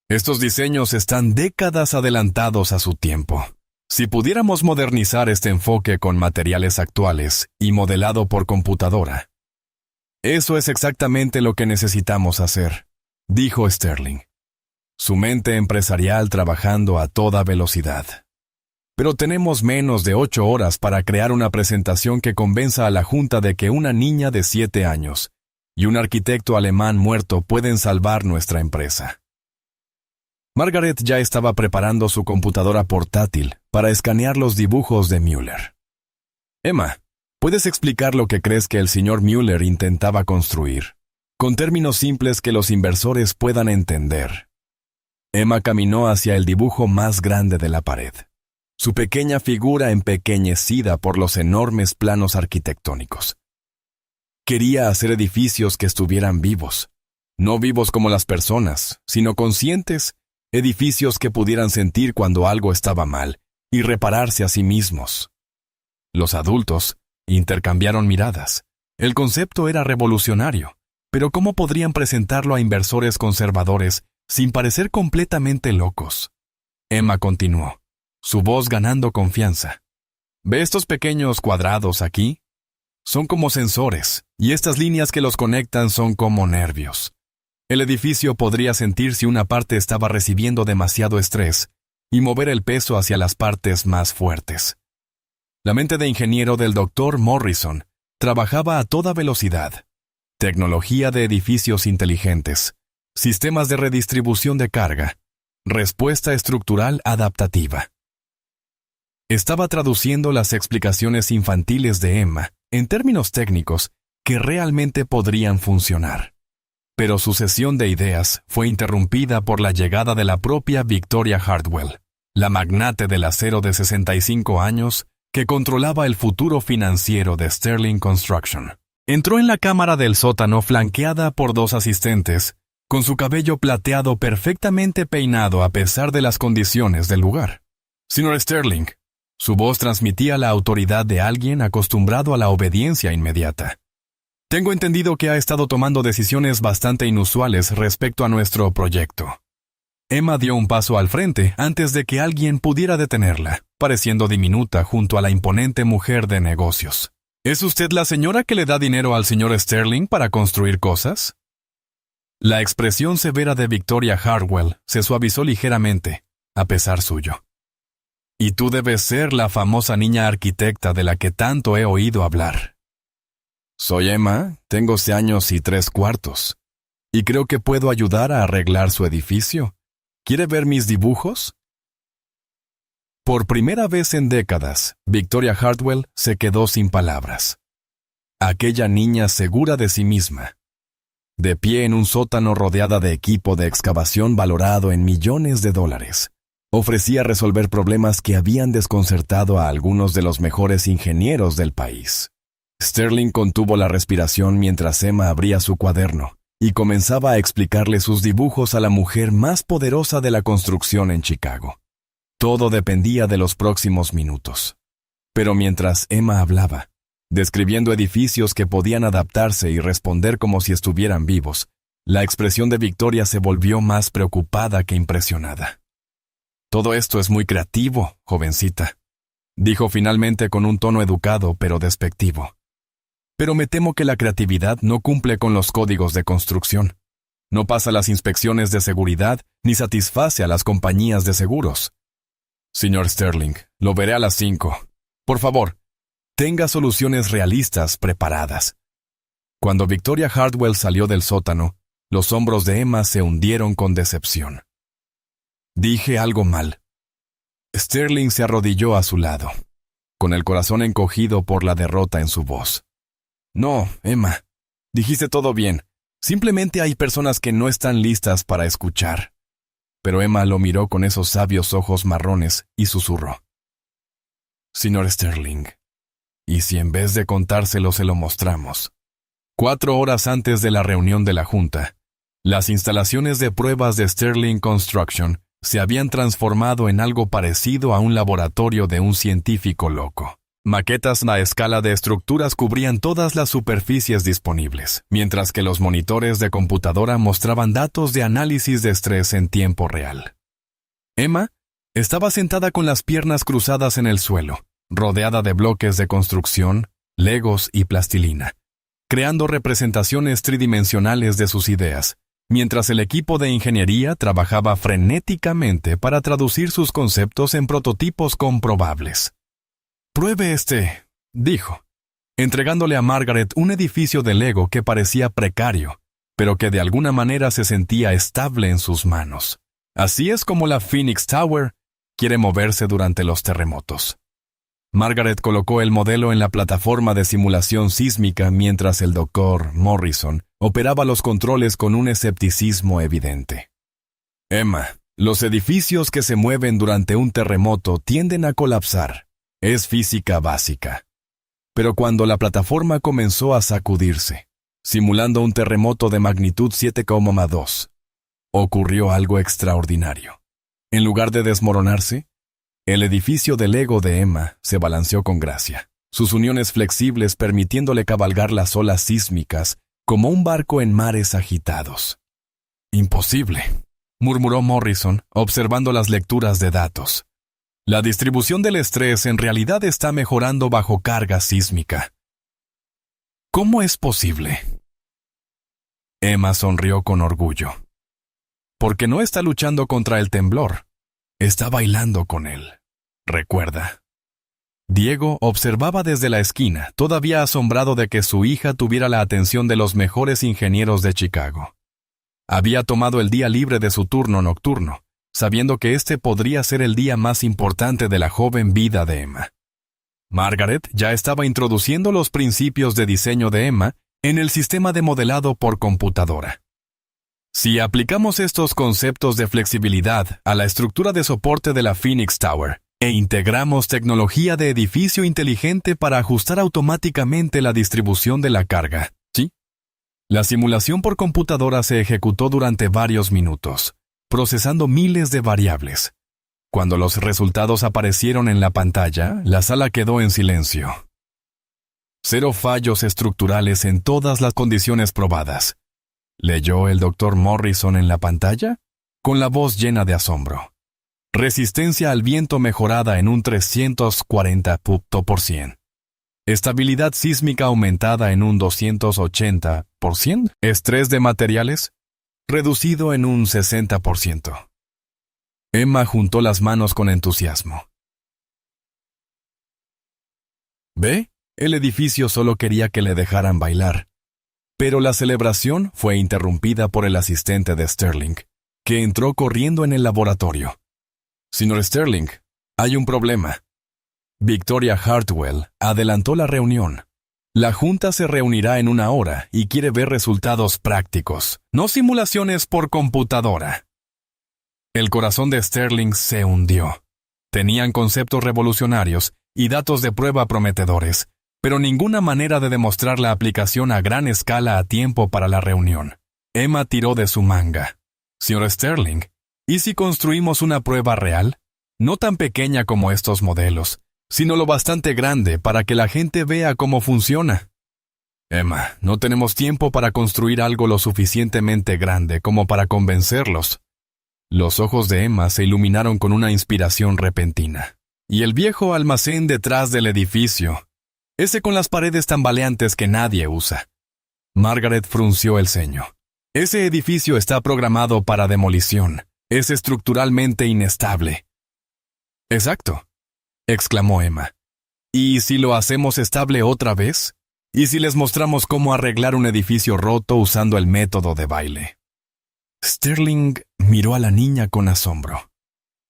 Estos diseños están décadas adelantados a su tiempo. Si pudiéramos modernizar este enfoque con materiales actuales y modelado por computadora. Eso es exactamente lo que necesitamos hacer, dijo Sterling. Su mente empresarial trabajando a toda velocidad. pero tenemos menos de 8 horas para crear una presentación que convenza a la Junta de que una niña de 7 años y un arquitecto alemán muerto pueden salvar nuestra empresa. Margaret ya estaba preparando su computadora portátil para escanear los dibujos de Müller. Emma, ¿puedes explicar lo que crees que el señor Müller intentaba construir, con términos simples que los inversores puedan entender? Emma caminó hacia el dibujo más grande de la pared, su pequeña figura empequeñecida por los enormes planos arquitectónicos. Quería hacer edificios que estuvieran vivos, no vivos como las personas, sino conscientes, edificios que pudieran sentir cuando algo estaba mal y repararse a sí mismos. Los adultos intercambiaron miradas. El concepto era revolucionario, pero ¿cómo podrían presentarlo a inversores conservadores sin parecer completamente locos? Emma continuó, su voz ganando confianza. ¿Ve estos pequeños cuadrados aquí? Son como sensores, y estas líneas que los conectan son como nervios. El edificio podría sentir si una parte estaba recibiendo demasiado estrés y mover el peso hacia las partes más fuertes. La mente de ingeniero del Dr. Morrison trabajaba a toda velocidad. Tecnología de edificios inteligentes, sistemas de redistribución de carga, respuesta estructural adaptativa. Estaba traduciendo las explicaciones infantiles de Emma en términos técnicos que realmente podrían funcionar. Pero su sesión de ideas fue interrumpida por la llegada de la propia Victoria Hartwell, la magnate del acero de 65 años que controlaba el futuro financiero de Sterling Construction. Entró en la cámara del sótano flanqueada por 2 asistentes, con su cabello plateado perfectamente peinado a pesar de las condiciones del lugar. Señor Sterling, su voz transmitía la autoridad de alguien acostumbrado a la obediencia inmediata. Tengo entendido que ha estado tomando decisiones bastante inusuales respecto a nuestro proyecto. Emma dio un paso al frente antes de que alguien pudiera detenerla, pareciendo diminuta junto a la imponente mujer de negocios. ¿Es usted la señora que le da dinero al señor Sterling para construir cosas? La expresión severa de Victoria Hartwell se suavizó ligeramente, a pesar suyo. Y tú debes ser la famosa niña arquitecta de la que tanto he oído hablar. Soy Emma, tengo 6 años y 3/4, y creo que puedo ayudar a arreglar su edificio. ¿Quiere ver mis dibujos? Por primera vez en décadas, Victoria Hartwell se quedó sin palabras. Aquella niña segura de sí misma, de pie en un sótano rodeada de equipo de excavación valorado en millones de dólares, ofrecía resolver problemas que habían desconcertado a algunos de los mejores ingenieros del país. Sterling contuvo la respiración mientras Emma abría su cuaderno y comenzaba a explicarle sus dibujos a la mujer más poderosa de la construcción en Chicago. Todo dependía de los próximos minutos. Pero mientras Emma hablaba, describiendo edificios que podían adaptarse y responder como si estuvieran vivos, la expresión de Victoria se volvió más preocupada que impresionada. Todo esto es muy creativo, jovencita, dijo finalmente con un tono educado pero despectivo. Pero me temo que la creatividad no cumple con los códigos de construcción. No pasa las inspecciones de seguridad ni satisface a las compañías de seguros. Señor Sterling, lo veré a las 5. Por favor, tenga soluciones realistas preparadas. Cuando Victoria Hartwell salió del sótano, los hombros de Emma se hundieron con decepción. Dije algo mal. Sterling se arrodilló a su lado, con el corazón encogido por la derrota en su voz. No, Emma, dijiste todo bien. Simplemente hay personas que no están listas para escuchar. Pero Emma lo miró con esos sabios ojos marrones y susurró. Señor Sterling, ¿y si en vez de contárselo se lo mostramos? 4 horas antes de la reunión de la Junta, las instalaciones de pruebas de Sterling Construction se habían transformado en algo parecido a un laboratorio de un científico loco. Maquetas a escala de estructuras cubrían todas las superficies disponibles, mientras que los monitores de computadora mostraban datos de análisis de estrés en tiempo real. Emma estaba sentada con las piernas cruzadas en el suelo, rodeada de bloques de construcción, legos y plastilina, creando representaciones tridimensionales de sus ideas, mientras el equipo de ingeniería trabajaba frenéticamente para traducir sus conceptos en prototipos comprobables. «Pruebe este», dijo, entregándole a Margaret un edificio de Lego que parecía precario, pero que de alguna manera se sentía estable en sus manos. Así es como la Phoenix Tower quiere moverse durante los terremotos. Margaret colocó el modelo en la plataforma de simulación sísmica mientras el Dr. Morrison operaba los controles con un escepticismo evidente. «Emma, los edificios que se mueven durante un terremoto tienden a colapsar. Es física básica». Pero cuando la plataforma comenzó a sacudirse, simulando un terremoto de magnitud 7,2, ocurrió algo extraordinario. En lugar de desmoronarse, el edificio de Lego de Emma se balanceó con gracia, sus uniones flexibles permitiéndole cabalgar las olas sísmicas como un barco en mares agitados. «Imposible», murmuró Morrison, observando las lecturas de datos. «La distribución del estrés en realidad está mejorando bajo carga sísmica». «¿Cómo es posible?». Emma sonrió con orgullo. «Porque no está luchando contra el temblor. Está bailando con él. ¿Recuerda?». Diego observaba desde la esquina, todavía asombrado de que su hija tuviera la atención de los mejores ingenieros de Chicago. Había tomado el día libre de su turno nocturno, sabiendo que este podría ser el día más importante de la joven vida de Emma. Margaret ya estaba introduciendo los principios de diseño de Emma en el sistema de modelado por computadora. Si aplicamos estos conceptos de flexibilidad a la estructura de soporte de la Phoenix Tower e integramos tecnología de edificio inteligente para ajustar automáticamente la distribución de la carga, ¿sí? La simulación por computadora se ejecutó durante varios minutos, procesando miles de variables. Cuando los resultados aparecieron en la pantalla, la sala quedó en silencio. 0 fallos estructurales en todas las condiciones probadas. ¿Leyó el Dr. Morrison en la pantalla? Con la voz llena de asombro. Resistencia al viento mejorada en un 340%. Estabilidad sísmica aumentada en un 280%. Estrés de materiales reducido en un 60%. Emma juntó las manos con entusiasmo. ¿Ve? El edificio solo quería que le dejaran bailar. Pero la celebración fue interrumpida por el asistente de Sterling, que entró corriendo en el laboratorio. «Señor Sterling, hay un problema». Victoria Hartwell adelantó la reunión. «La junta se reunirá en 1 hora y quiere ver resultados prácticos, no simulaciones por computadora». El corazón de Sterling se hundió. Tenían conceptos revolucionarios y datos de prueba prometedores, pero ninguna manera de demostrar la aplicación a gran escala a tiempo para la reunión. Emma tiró de su manga. «Señor Sterling, ¿y si construimos una prueba real? No tan pequeña como estos modelos, sino lo bastante grande para que la gente vea cómo funciona». «Emma, no tenemos tiempo para construir algo lo suficientemente grande como para convencerlos». Los ojos de Emma se iluminaron con una inspiración repentina. «Y el viejo almacén detrás del edificio. Ese con las paredes tambaleantes que nadie usa». Margaret frunció el ceño. «Ese edificio está programado para demolición. Es estructuralmente inestable». «Exacto», exclamó Emma. «¿Y si lo hacemos estable otra vez? ¿Y si les mostramos cómo arreglar un edificio roto usando el método de baile?» Sterling miró a la niña con asombro.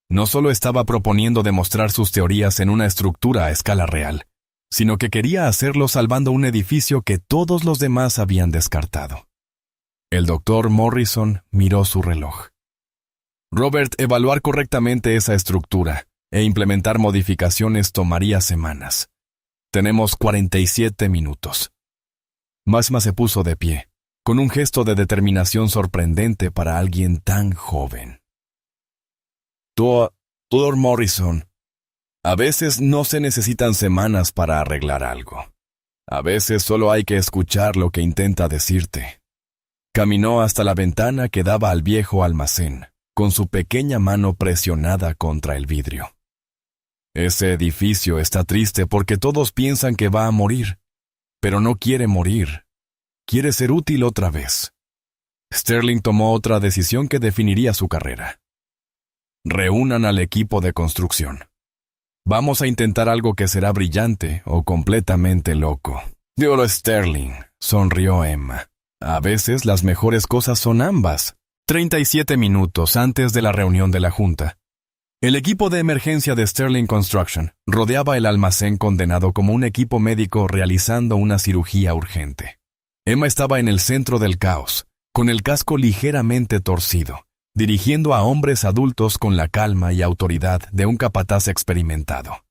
No solo estaba proponiendo demostrar sus teorías en una estructura a escala real, sino que quería hacerlo salvando un edificio que todos los demás habían descartado. El Dr. Morrison miró su reloj. «Robert, evaluar correctamente esa estructura e implementar modificaciones tomaría semanas. Tenemos 47 minutos». Masma se puso de pie, con un gesto de determinación sorprendente para alguien tan joven. «Dr. Morrison, a veces no se necesitan semanas para arreglar algo. A veces solo hay que escuchar lo que intenta decirte». Caminó hasta la ventana que daba al viejo almacén, con su pequeña mano presionada contra el vidrio. «Ese edificio está triste porque todos piensan que va a morir, pero no quiere morir. Quiere ser útil otra vez». Sterling tomó otra decisión que definiría su carrera. Reúnan al equipo de construcción. Vamos a intentar algo que será brillante o completamente loco. Dígalo, Sterling, sonrió Emma. A veces las mejores cosas son ambas. 37 minutos antes de la reunión de la junta. El equipo de emergencia de Sterling Construction rodeaba el almacén condenado como un equipo médico realizando una cirugía urgente. Emma estaba en el centro del caos, con el casco ligeramente torcido, dirigiendo a hombres adultos con la calma y autoridad de un capataz experimentado.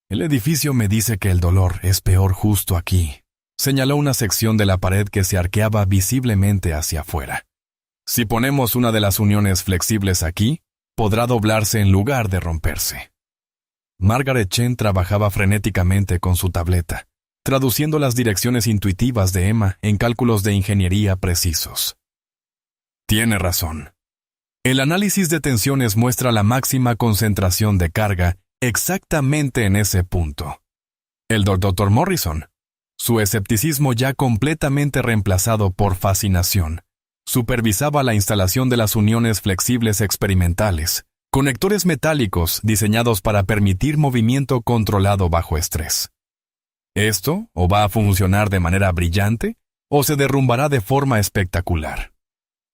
El edificio me dice que el dolor es peor justo aquí, señaló una sección de la pared que se arqueaba visiblemente hacia afuera. Si ponemos una de las uniones flexibles aquí, podrá doblarse en lugar de romperse. Margaret Chen trabajaba frenéticamente con su tableta, traduciendo las direcciones intuitivas de Emma en cálculos de ingeniería precisos. Tiene razón. El análisis de tensiones muestra la máxima concentración de carga exactamente en ese punto. El Dr. Morrison, su escepticismo ya completamente reemplazado por fascinación, supervisaba la instalación de las uniones flexibles experimentales, conectores metálicos diseñados para permitir movimiento controlado bajo estrés. Esto o va a funcionar de manera brillante o se derrumbará de forma espectacular.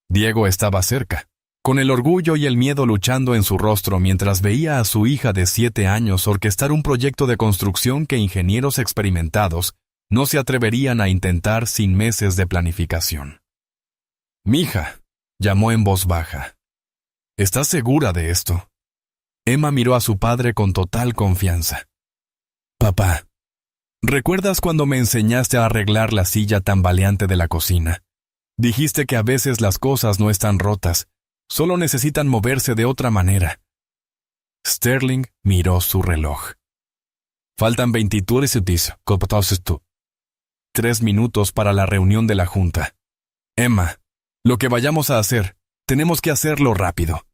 Diego estaba cerca, con el orgullo y el miedo luchando en su rostro mientras veía a su hija de 7 años orquestar un proyecto de construcción que ingenieros experimentados no se atreverían a intentar sin meses de planificación. «Mija», llamó en voz baja. «¿Estás segura de esto?» Emma miró a su padre con total confianza. «Papá, ¿recuerdas cuando me enseñaste a arreglar la silla tambaleante de la cocina? Dijiste que a veces las cosas no están rotas, solo necesitan moverse de otra manera». Sterling miró su reloj. «Faltan 23 minutos. 3 minutos para la reunión de la junta. Emma, lo que vayamos a hacer, tenemos que hacerlo rápido».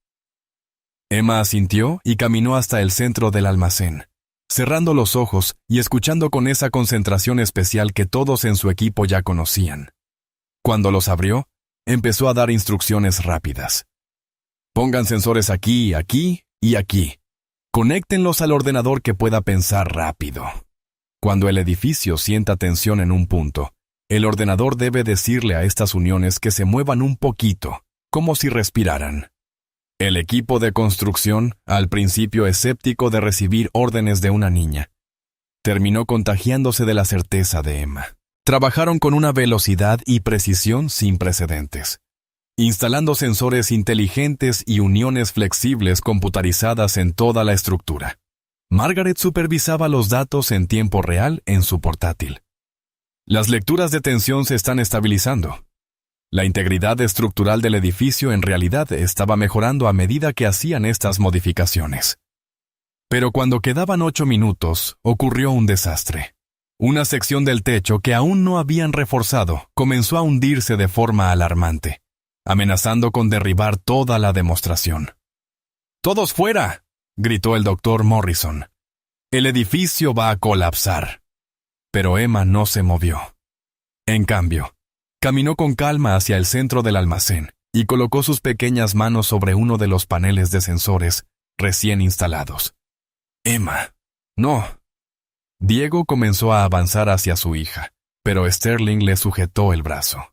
Emma asintió y caminó hasta el centro del almacén, cerrando los ojos y escuchando con esa concentración especial que todos en su equipo ya conocían. Cuando los abrió, empezó a dar instrucciones rápidas. «Pongan sensores aquí, aquí y aquí. Conéctenlos al ordenador que pueda pensar rápido. Cuando el edificio sienta tensión en un punto, el ordenador debe decirle a estas uniones que se muevan un poquito, como si respiraran». El equipo de construcción, al principio escéptico de recibir órdenes de una niña, terminó contagiándose de la certeza de Emma. Trabajaron con una velocidad y precisión sin precedentes, instalando sensores inteligentes y uniones flexibles computarizadas en toda la estructura. Margaret supervisaba los datos en tiempo real en su portátil. Las lecturas de tensión se están estabilizando. La integridad estructural del edificio en realidad estaba mejorando a medida que hacían estas modificaciones. Pero cuando quedaban 8 minutos, ocurrió un desastre. Una sección del techo que aún no habían reforzado comenzó a hundirse de forma alarmante, amenazando con derribar toda la demostración. «¡Todos fuera!», gritó el Dr. Morrison. «El edificio va a colapsar». Pero Emma no se movió. En cambio, caminó con calma hacia el centro del almacén y colocó sus pequeñas manos sobre uno de los paneles de sensores recién instalados. «Emma, no». Diego comenzó a avanzar hacia su hija, pero Sterling le sujetó el brazo.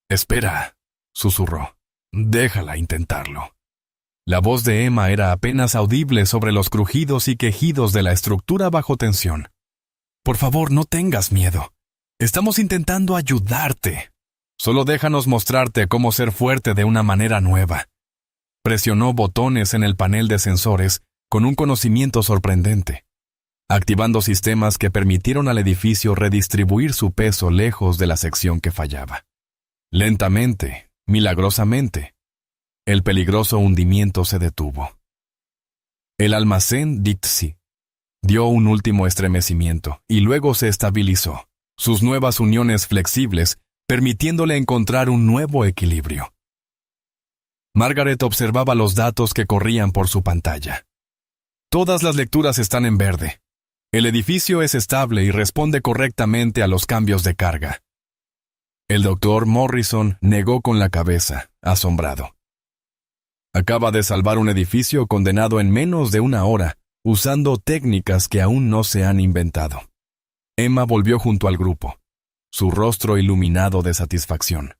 «Espera», susurró. «Déjala intentarlo». La voz de Emma era apenas audible sobre los crujidos y quejidos de la estructura bajo tensión. «Por favor, no tengas miedo. Estamos intentando ayudarte. Solo déjanos mostrarte cómo ser fuerte de una manera nueva». Presionó botones en el panel de sensores con un conocimiento sorprendente, activando sistemas que permitieron al edificio redistribuir su peso lejos de la sección que fallaba. Lentamente, milagrosamente, el peligroso hundimiento se detuvo. El almacén Dixie dio un último estremecimiento y luego se estabilizó, sus nuevas uniones flexibles permitiéndole encontrar un nuevo equilibrio. Margaret observaba los datos que corrían por su pantalla. Todas las lecturas están en verde. El edificio es estable y responde correctamente a los cambios de carga. El doctor Morrison negó con la cabeza, asombrado. Acaba de salvar un edificio condenado en menos de una hora, usando técnicas que aún no se han inventado. Emma volvió junto al grupo, su rostro iluminado de satisfacción.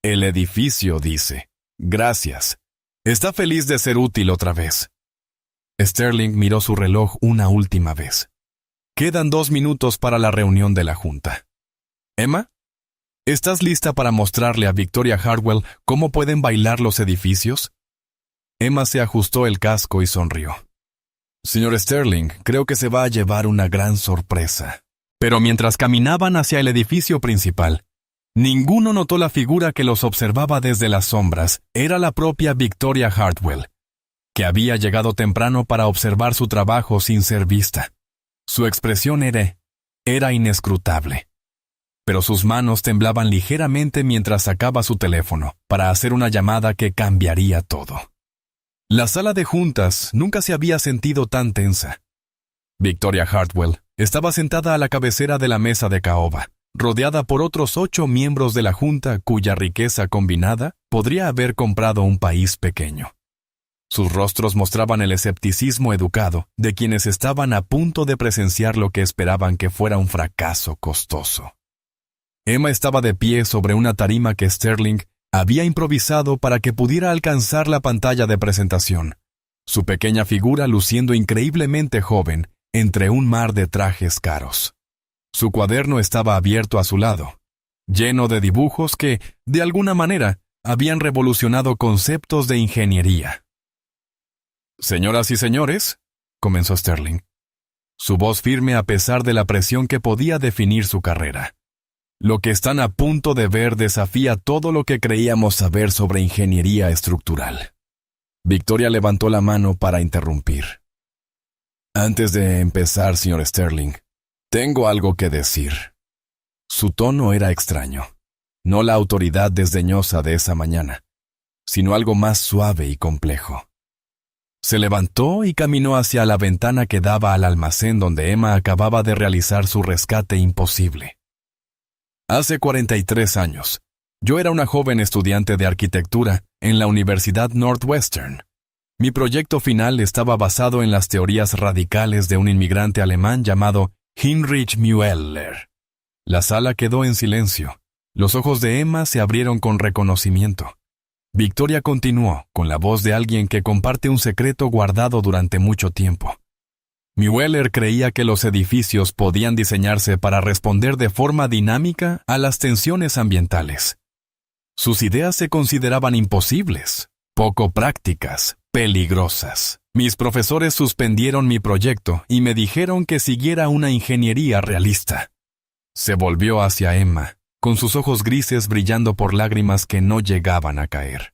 El edificio dice, gracias. Está feliz de ser útil otra vez. Sterling miró su reloj una última vez. Quedan 2 minutos para la reunión de la junta. Emma, ¿estás lista para mostrarle a Victoria Hartwell cómo pueden bailar los edificios? Emma se ajustó el casco y sonrió. Señor Sterling, creo que se va a llevar una gran sorpresa. Pero mientras caminaban hacia el edificio principal, ninguno notó la figura que los observaba desde las sombras. Era la propia Victoria Hartwell, que había llegado temprano para observar su trabajo sin ser vista. Su expresión era inescrutable. Pero sus manos temblaban ligeramente mientras sacaba su teléfono para hacer una llamada que cambiaría todo. La sala de juntas nunca se había sentido tan tensa. Victoria Hartwell estaba sentada a la cabecera de la mesa de caoba, rodeada por otros 8 miembros de la junta cuya riqueza combinada podría haber comprado un país pequeño. Sus rostros mostraban el escepticismo educado de quienes estaban a punto de presenciar lo que esperaban que fuera un fracaso costoso. Emma estaba de pie sobre una tarima que Sterling había improvisado para que pudiera alcanzar la pantalla de presentación, su pequeña figura luciendo increíblemente joven entre un mar de trajes caros. Su cuaderno estaba abierto a su lado, lleno de dibujos que, de alguna manera, habían revolucionado conceptos de ingeniería. «Señoras y señores», comenzó Sterling, su voz firme a pesar de la presión que podía definir su carrera. «Lo que están a punto de ver desafía todo lo que creíamos saber sobre ingeniería estructural». Victoria levantó la mano para interrumpir. «Antes de empezar, señor Sterling, tengo algo que decir». Su tono era extraño, no la autoridad desdeñosa de esa mañana, sino algo más suave y complejo. Se levantó y caminó hacia la ventana que daba al almacén donde Emma acababa de realizar su rescate imposible. Hace 43 años, yo era una joven estudiante de arquitectura en la Universidad Northwestern. Mi proyecto final estaba basado en las teorías radicales de un inmigrante alemán llamado Heinrich Müller. La sala quedó en silencio. Los ojos de Emma se abrieron con reconocimiento. Victoria continuó, con la voz de alguien que comparte un secreto guardado durante mucho tiempo. Müller creía que los edificios podían diseñarse para responder de forma dinámica a las tensiones ambientales. Sus ideas se consideraban imposibles, poco prácticas, peligrosas. Mis profesores suspendieron mi proyecto y me dijeron que siguiera una ingeniería realista. Se volvió hacia Emma, con sus ojos grises brillando por lágrimas que no llegaban a caer.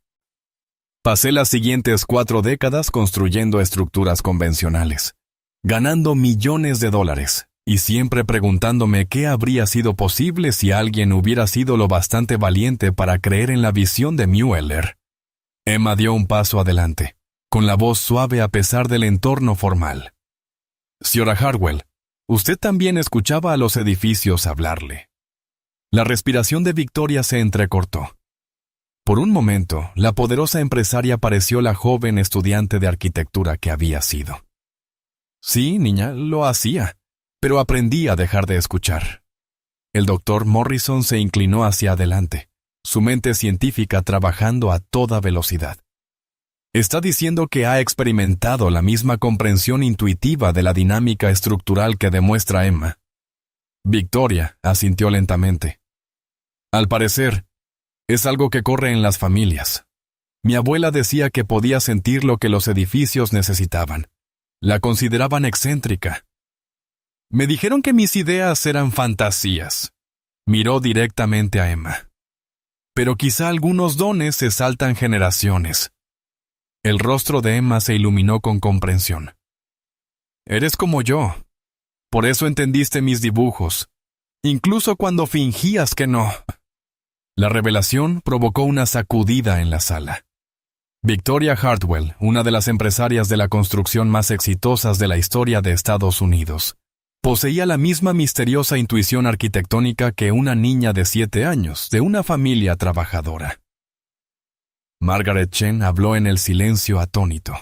Pasé las siguientes 4 décadas construyendo estructuras convencionales, ganando millones de dólares, y siempre preguntándome qué habría sido posible si alguien hubiera sido lo bastante valiente para creer en la visión de Müller. Emma dio un paso adelante, con la voz suave a pesar del entorno formal. «Señora Hartwell, usted también escuchaba a los edificios hablarle». La respiración de Victoria se entrecortó. Por un momento, la poderosa empresaria pareció la joven estudiante de arquitectura que había sido. «Sí, niña, lo hacía, pero aprendí a dejar de escuchar». El doctor Morrison se inclinó hacia adelante, su mente científica trabajando a toda velocidad. «Está diciendo que ha experimentado la misma comprensión intuitiva de la dinámica estructural que demuestra Emma». Victoria asintió lentamente. «Al parecer, es algo que corre en las familias. Mi abuela decía que podía sentir lo que los edificios necesitaban. La consideraban excéntrica. Me dijeron que mis ideas eran fantasías». Miró directamente a Emma. «Pero quizá algunos dones se saltan generaciones». El rostro de Emma se iluminó con comprensión. «Eres como yo. Por eso entendiste mis dibujos, incluso cuando fingías que no». La revelación provocó una sacudida en la sala. Victoria Hartwell, una de las empresarias de la construcción más exitosas de la historia de Estados Unidos, Poseía la misma misteriosa intuición arquitectónica que una niña de 7 años, de una familia trabajadora. Margaret Chen habló en el silencio atónito.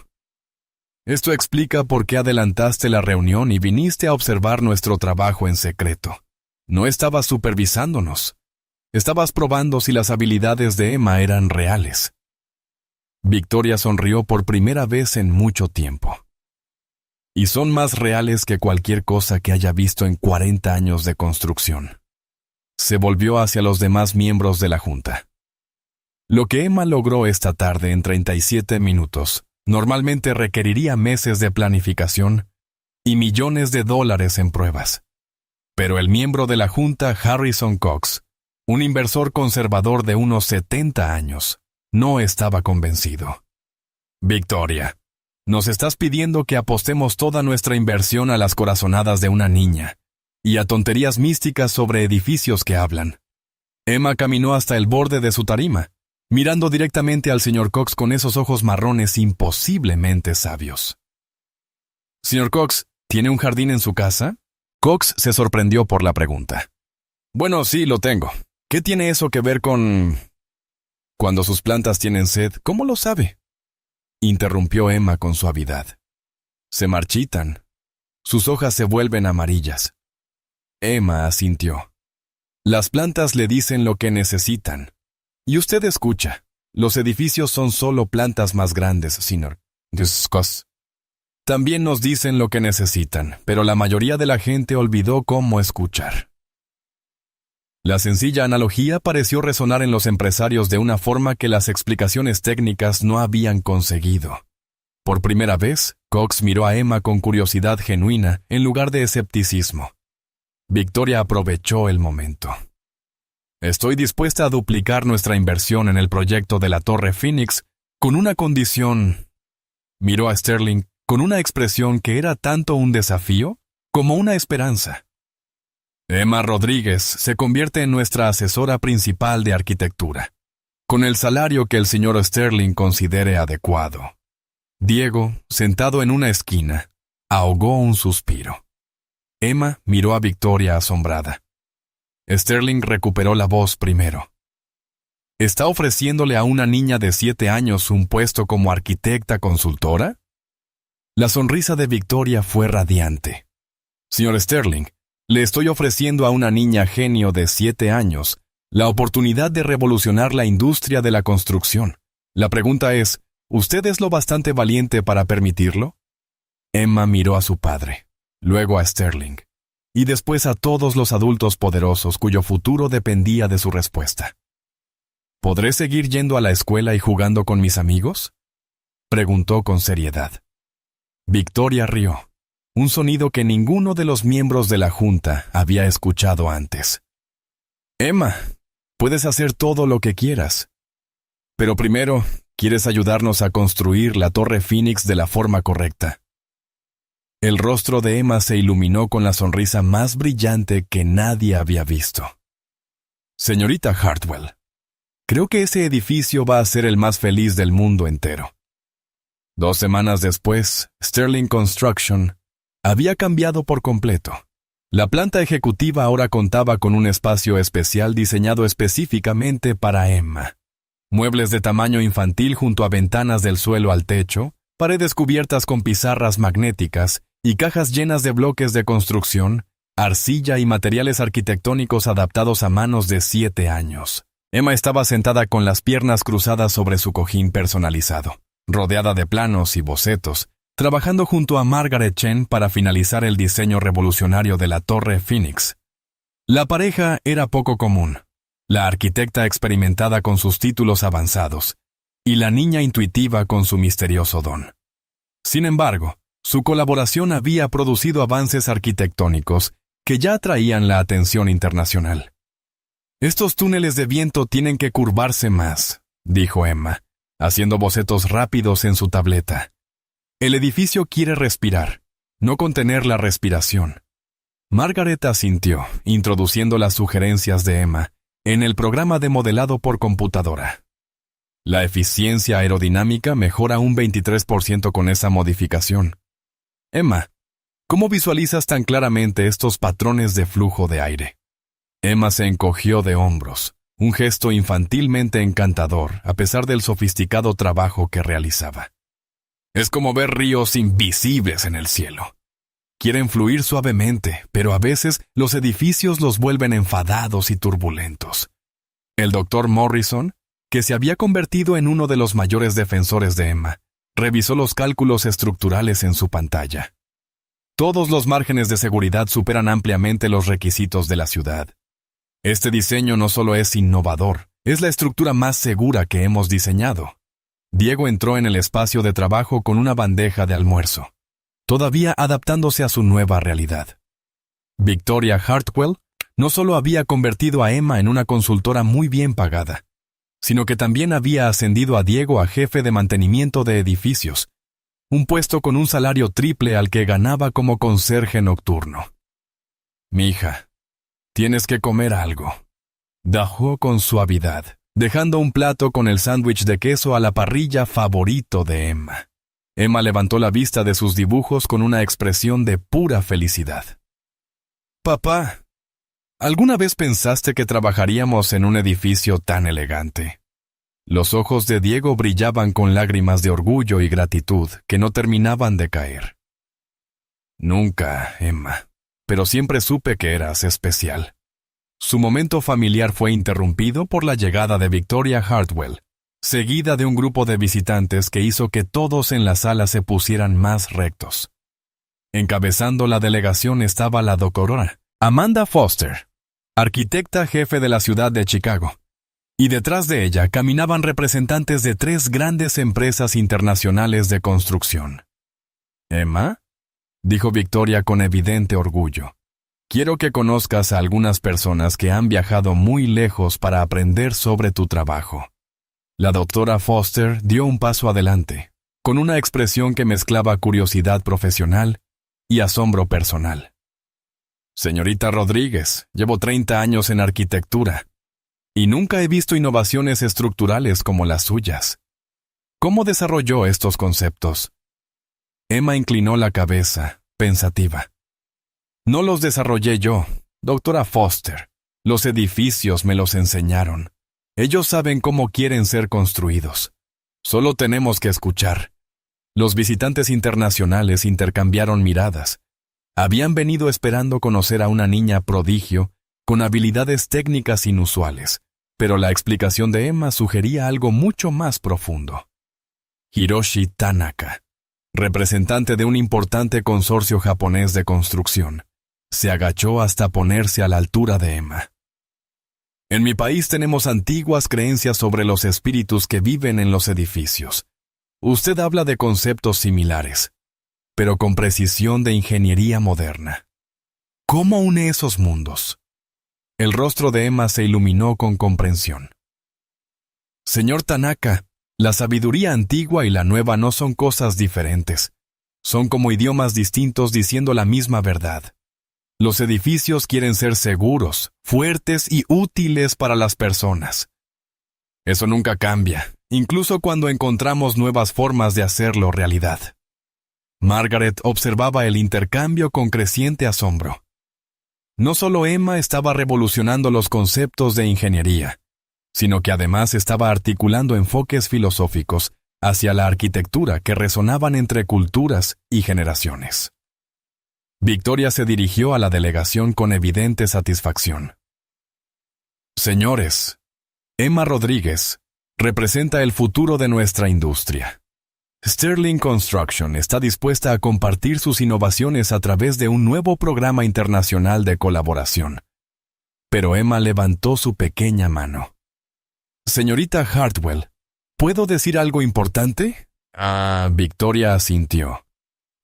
Esto explica por qué adelantaste la reunión y viniste a observar nuestro trabajo en secreto. No estabas supervisándonos. Estabas probando si las habilidades de Emma eran reales. Victoria sonrió por primera vez en mucho tiempo. Y son más reales que cualquier cosa que haya visto en 40 años de construcción. Se volvió hacia los demás miembros de la junta. Lo que Emma logró esta tarde en 37 minutos normalmente requeriría meses de planificación y millones de dólares en pruebas. Pero el miembro de la junta, Harrison Cox, un inversor conservador de unos 70 años, no estaba convencido. Victoria, nos estás pidiendo que apostemos toda nuestra inversión a las corazonadas de una niña y a tonterías místicas sobre edificios que hablan. Emma caminó hasta el borde de su tarima, mirando directamente al señor Cox con esos ojos marrones imposiblemente sabios. Señor Cox, ¿tiene un jardín en su casa? Cox se sorprendió por la pregunta. Bueno, sí, lo tengo. ¿Qué tiene eso que ver con...? Cuando sus plantas tienen sed, ¿cómo lo sabe? Interrumpió Emma con suavidad. Se marchitan. Sus hojas se vuelven amarillas. Emma asintió. Las plantas le dicen lo que necesitan. Y usted escucha. Los edificios son solo plantas más grandes, señor. Discuss. También nos dicen lo que necesitan, pero la mayoría de la gente olvidó cómo escuchar. La sencilla analogía pareció resonar en los empresarios de una forma que las explicaciones técnicas no habían conseguido. Por primera vez, Cox miró a Emma con curiosidad genuina en lugar de escepticismo. Victoria aprovechó el momento. Estoy dispuesta a duplicar nuestra inversión en el proyecto de la Torre Phoenix con una condición. Miró a Sterling con una expresión que era tanto un desafío como una esperanza. Emma Rodríguez se convierte en nuestra asesora principal de arquitectura, con el salario que el señor Sterling considere adecuado. Diego, sentado en una esquina, ahogó un suspiro. Emma miró a Victoria asombrada. Sterling recuperó la voz primero. ¿Está ofreciéndole a una niña de 7 años un puesto como arquitecta consultora? La sonrisa de Victoria fue radiante. Señor Sterling, le estoy ofreciendo a una niña genio de 7 años la oportunidad de revolucionar la industria de la construcción. La pregunta es, ¿usted es lo bastante valiente para permitirlo? Emma miró a su padre, luego a Sterling, y después a todos los adultos poderosos cuyo futuro dependía de su respuesta. ¿Podré seguir yendo a la escuela y jugando con mis amigos?, preguntó con seriedad. Victoria rió. Un sonido que ninguno de los miembros de la junta había escuchado antes. Emma, puedes hacer todo lo que quieras. Pero primero, ¿quieres ayudarnos a construir la Torre Phoenix de la forma correcta? El rostro de Emma se iluminó con la sonrisa más brillante que nadie había visto. Señorita Hartwell, creo que ese edificio va a ser el más feliz del mundo entero. 2 semanas después, Sterling Construction había cambiado por completo. La planta ejecutiva ahora contaba con un espacio especial diseñado específicamente para Emma. Muebles de tamaño infantil junto a ventanas del suelo al techo, paredes cubiertas con pizarras magnéticas y cajas llenas de bloques de construcción, arcilla y materiales arquitectónicos adaptados a manos de 7 años. Emma estaba sentada con las piernas cruzadas sobre su cojín personalizado, rodeada de planos y bocetos, trabajando junto a Margaret Chen para finalizar el diseño revolucionario de la Torre Phoenix. La pareja era poco común, la arquitecta experimentada con sus títulos avanzados, y la niña intuitiva con su misterioso don. Sin embargo, su colaboración había producido avances arquitectónicos que ya atraían la atención internacional. Estos túneles de viento tienen que curvarse más, dijo Emma, haciendo bocetos rápidos en su tableta. El edificio quiere respirar, no contener la respiración. Margaret asintió, introduciendo las sugerencias de Emma en el programa de modelado por computadora. La eficiencia aerodinámica mejora un 23% con esa modificación. Emma, ¿Cómo visualizas tan claramente estos patrones de flujo de aire? Emma se encogió de hombros, un gesto infantilmente encantador a pesar del sofisticado trabajo que realizaba. Es como ver ríos invisibles en el cielo. Quieren fluir suavemente, pero a veces los edificios los vuelven enfadados y turbulentos. El doctor Morrison, que se había convertido en uno de los mayores defensores de Emma, revisó los cálculos estructurales en su pantalla. Todos los márgenes de seguridad superan ampliamente los requisitos de la ciudad. Este diseño no solo es innovador, es la estructura más segura que hemos diseñado. Diego entró en el espacio de trabajo con una bandeja de almuerzo, todavía adaptándose a su nueva realidad. Victoria Hartwell no solo había convertido a Emma en una consultora muy bien pagada, sino que también había ascendido a Diego a jefe de mantenimiento de edificios, un puesto con un salario triple al que ganaba como conserje nocturno. «Mija, tienes que comer algo», dijo con suavidad, dejando un plato con el sándwich de queso a la parrilla favorito de Emma. Emma levantó la vista de sus dibujos con una expresión de pura felicidad. «Papá, ¿alguna vez pensaste que trabajaríamos en un edificio tan elegante?» Los ojos de Diego brillaban con lágrimas de orgullo y gratitud que no terminaban de caer. «Nunca, Emma, pero siempre supe que eras especial». Su momento familiar fue interrumpido por la llegada de Victoria Hartwell, seguida de un grupo de visitantes que hizo que todos en la sala se pusieran más rectos. Encabezando la delegación estaba la doctora Amanda Foster, arquitecta jefe de la ciudad de Chicago, y detrás de ella caminaban representantes de 3 grandes empresas internacionales de construcción. «Emma», dijo Victoria con evidente orgullo, «quiero que conozcas a algunas personas que han viajado muy lejos para aprender sobre tu trabajo». La doctora Foster dio un paso adelante, con una expresión que mezclaba curiosidad profesional y asombro personal. «Señorita Rodríguez, llevo 30 años en arquitectura, y nunca he visto innovaciones estructurales como las suyas. ¿Cómo desarrolló estos conceptos?» Emma inclinó la cabeza, pensativa. «No los desarrollé yo, doctora Foster. Los edificios me los enseñaron. Ellos saben cómo quieren ser construidos. Solo tenemos que escuchar». Los visitantes internacionales intercambiaron miradas. Habían venido esperando conocer a una niña prodigio con habilidades técnicas inusuales, pero la explicación de Emma sugería algo mucho más profundo. Hiroshi Tanaka, representante de un importante consorcio japonés de construcción, se agachó hasta ponerse a la altura de Emma. «En mi país tenemos antiguas creencias sobre los espíritus que viven en los edificios. Usted habla de conceptos similares, pero con precisión de ingeniería moderna. ¿Cómo une esos mundos?». El rostro de Emma se iluminó con comprensión. «Señor Tanaka, la sabiduría antigua y la nueva no son cosas diferentes. Son como idiomas distintos diciendo la misma verdad. Los edificios quieren ser seguros, fuertes y útiles para las personas. Eso nunca cambia, incluso cuando encontramos nuevas formas de hacerlo realidad». Margaret observaba el intercambio con creciente asombro. No solo Emma estaba revolucionando los conceptos de ingeniería, sino que además estaba articulando enfoques filosóficos hacia la arquitectura que resonaban entre culturas y generaciones. Victoria se dirigió a la delegación con evidente satisfacción. «Señores, Emma Rodríguez representa el futuro de nuestra industria. Sterling Construction está dispuesta a compartir sus innovaciones a través de un nuevo programa internacional de colaboración». Pero Emma levantó su pequeña mano. «Señorita Hartwell, ¿puedo decir algo importante?» Victoria asintió,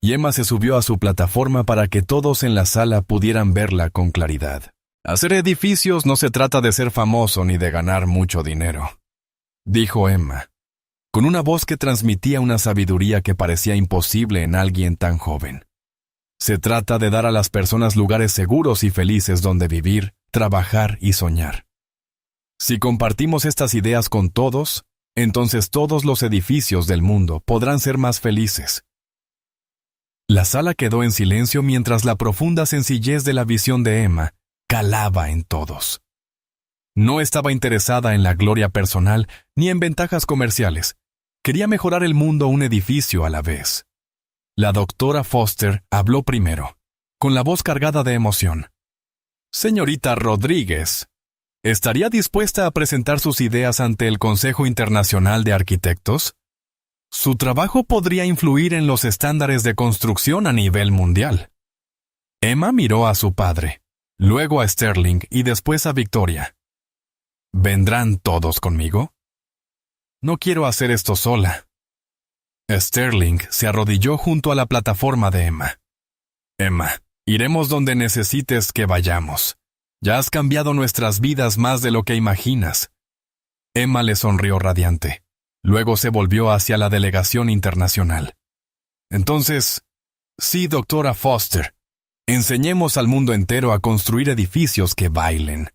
y Emma se subió a su plataforma para que todos en la sala pudieran verla con claridad. «Hacer edificios no se trata de ser famoso ni de ganar mucho dinero», dijo Emma, con una voz que transmitía una sabiduría que parecía imposible en alguien tan joven. «Se trata de dar a las personas lugares seguros y felices donde vivir, trabajar y soñar. Si compartimos estas ideas con todos, entonces todos los edificios del mundo podrán ser más felices». La sala quedó en silencio mientras la profunda sencillez de la visión de Emma calaba en todos. No estaba interesada en la gloria personal ni en ventajas comerciales. Quería mejorar el mundo un edificio a la vez. La doctora Foster habló primero, con la voz cargada de emoción. Señorita Rodríguez, ¿estaría dispuesta a presentar sus ideas ante el Consejo Internacional de Arquitectos? Su trabajo podría influir en los estándares de construcción a nivel mundial. Emma miró a su padre, luego a Sterling y después a Victoria. ¿Vendrán todos conmigo? No quiero hacer esto sola. Sterling se arrodilló junto a la plataforma de Emma. Emma, iremos donde necesites que vayamos. Ya has cambiado nuestras vidas más de lo que imaginas. Emma le sonrió radiante. Luego se volvió hacia la delegación internacional. Entonces, sí, doctora Foster, enseñemos al mundo entero a construir edificios que bailen.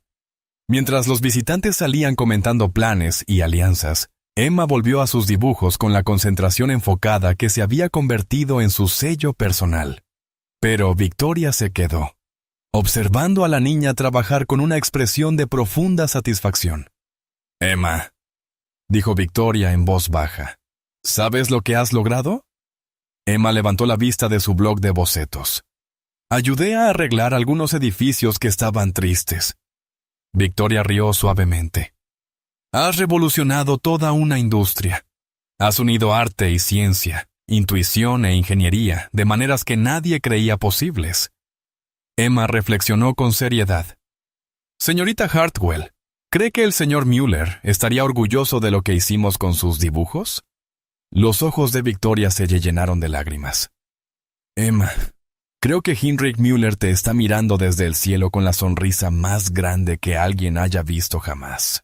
Mientras los visitantes salían comentando planes y alianzas, Emma volvió a sus dibujos con la concentración enfocada que se había convertido en su sello personal. Pero Victoria se quedó, observando a la niña trabajar con una expresión de profunda satisfacción. Emma, dijo Victoria en voz baja, ¿sabes lo que has logrado? Emma levantó la vista de su bloc de bocetos. Ayudé a arreglar algunos edificios que estaban tristes. Victoria rió suavemente. Has revolucionado toda una industria. Has unido arte y ciencia, intuición e ingeniería de maneras que nadie creía posibles. Emma reflexionó con seriedad. Señorita Hartwell, ¿cree que el señor Müller estaría orgulloso de lo que hicimos con sus dibujos? Los ojos de Victoria se llenaron de lágrimas. Emma, creo que Heinrich Müller te está mirando desde el cielo con la sonrisa más grande que alguien haya visto jamás.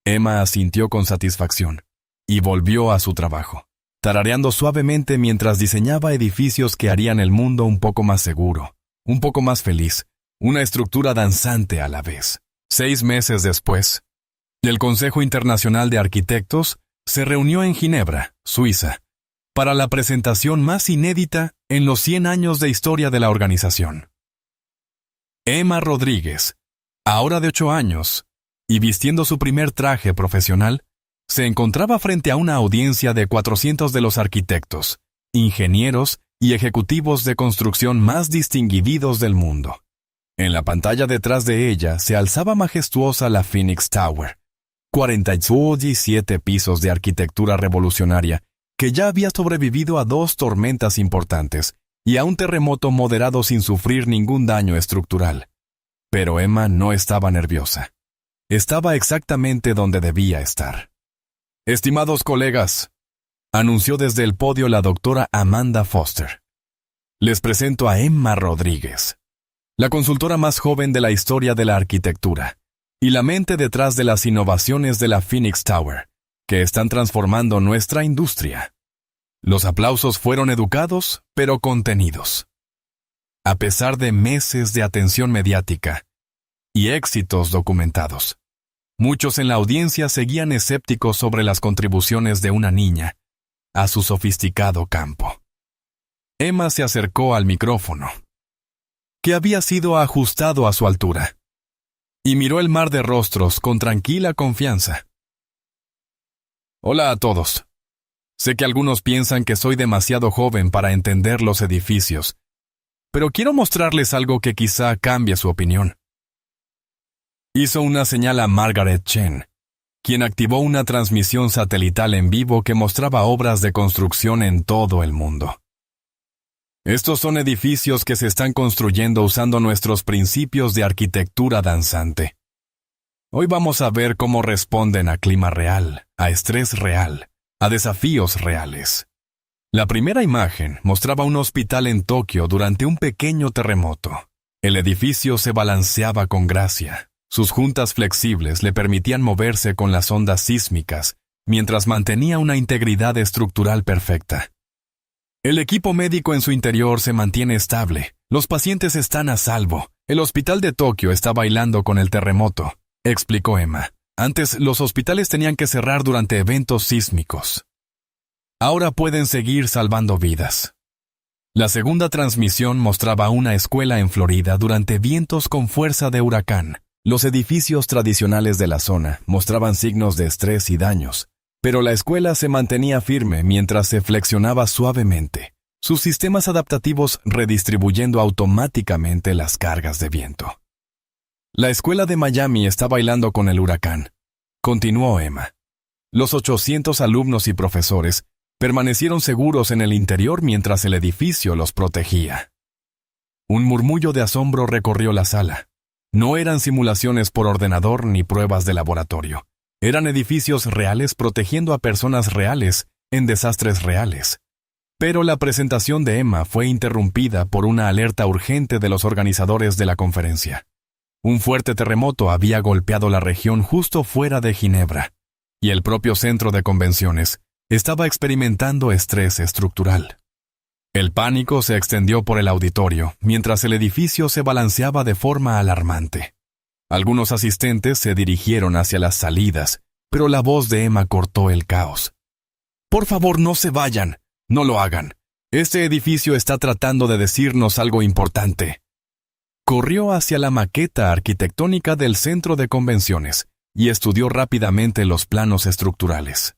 Emma asintió con satisfacción y volvió a su trabajo, tarareando suavemente mientras diseñaba edificios que harían el mundo un poco más seguro, un poco más feliz, una estructura danzante a la vez. 6 meses después, el Consejo Internacional de Arquitectos se reunió en Ginebra, Suiza, para la presentación más inédita en los 100 años de historia de la organización. Emma Rodríguez, ahora de 8 años, y vistiendo su primer traje profesional, se encontraba frente a una audiencia de 400 de los arquitectos, ingenieros y ejecutivos de construcción más distinguidos del mundo. En la pantalla detrás de ella se alzaba majestuosa la Phoenix Tower, 47 pisos de arquitectura revolucionaria que ya había sobrevivido a 2 tormentas importantes y a un terremoto moderado sin sufrir ningún daño estructural. Pero Emma no estaba nerviosa. Estaba exactamente donde debía estar. Estimados colegas, anunció desde el podio la doctora Amanda Foster. Les presento a Emma Rodríguez, la consultora más joven de la historia de la arquitectura, y la mente detrás de las innovaciones de la Phoenix Tower, que están transformando nuestra industria. Los aplausos fueron educados, pero contenidos. A pesar de meses de atención mediática y éxitos documentados, muchos en la audiencia seguían escépticos sobre las contribuciones de una niña a su sofisticado campo. Emma se acercó al micrófono, que había sido ajustado a su altura, y miró el mar de rostros con tranquila confianza. Hola a todos. Sé que algunos piensan que soy demasiado joven para entender los edificios, pero quiero mostrarles algo que quizá cambie su opinión. Hizo una señal a Margaret Chen, quien activó una transmisión satelital en vivo que mostraba obras de construcción en todo el mundo. Estos son edificios que se están construyendo usando nuestros principios de arquitectura danzante. Hoy vamos a ver cómo responden a clima real, a estrés real, a desafíos reales. La primera imagen mostraba un hospital en Tokio durante un pequeño terremoto. El edificio se balanceaba con gracia. Sus juntas flexibles le permitían moverse con las ondas sísmicas, mientras mantenía una integridad estructural perfecta. El equipo médico en su interior se mantiene estable. Los pacientes están a salvo. El hospital de Tokio está bailando con el terremoto, explicó Emma. Antes, los hospitales tenían que cerrar durante eventos sísmicos. Ahora pueden seguir salvando vidas. La segunda transmisión mostraba una escuela en Florida durante vientos con fuerza de huracán. Los edificios tradicionales de la zona mostraban signos de estrés y daños, pero la escuela se mantenía firme mientras se flexionaba suavemente, sus sistemas adaptativos redistribuyendo automáticamente las cargas de viento. La escuela de Miami está bailando con el huracán, continuó Emma. Los 800 alumnos y profesores permanecieron seguros en el interior mientras el edificio los protegía. Un murmullo de asombro recorrió la sala. No eran simulaciones por ordenador ni pruebas de laboratorio. Eran edificios reales protegiendo a personas reales en desastres reales. Pero la presentación de Emma fue interrumpida por una alerta urgente de los organizadores de la conferencia. Un fuerte terremoto había golpeado la región justo fuera de Ginebra, y el propio centro de convenciones estaba experimentando estrés estructural. El pánico se extendió por el auditorio mientras el edificio se balanceaba de forma alarmante. Algunos asistentes se dirigieron hacia las salidas, pero la voz de Emma cortó el caos. «Por favor, no se vayan. No lo hagan. Este edificio está tratando de decirnos algo importante». Corrió hacia la maqueta arquitectónica del centro de convenciones y estudió rápidamente los planos estructurales.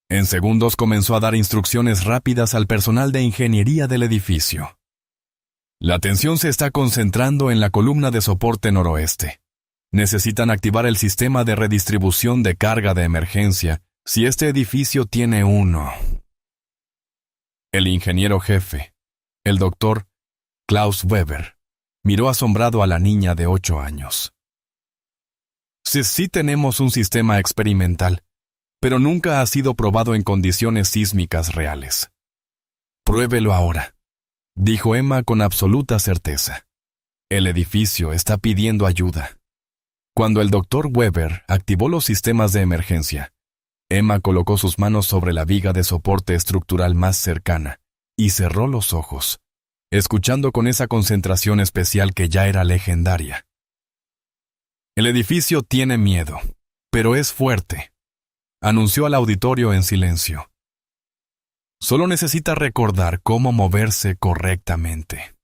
En segundos comenzó a dar instrucciones rápidas al personal de ingeniería del edificio. La atención se está concentrando en la columna de soporte noroeste. Necesitan activar el sistema de redistribución de carga de emergencia si este edificio tiene uno. El ingeniero jefe, el doctor Klaus Weber, miró asombrado a la niña de 8 años. Sí tenemos un sistema experimental, pero nunca ha sido probado en condiciones sísmicas reales. Pruébelo ahora, dijo Emma con absoluta certeza. El edificio está pidiendo ayuda. Cuando el doctor Weber activó los sistemas de emergencia, Emma colocó sus manos sobre la viga de soporte estructural más cercana y cerró los ojos, escuchando con esa concentración especial que ya era legendaria. El edificio tiene miedo, pero es fuerte, anunció al auditorio en silencio. Solo necesita recordar cómo moverse correctamente.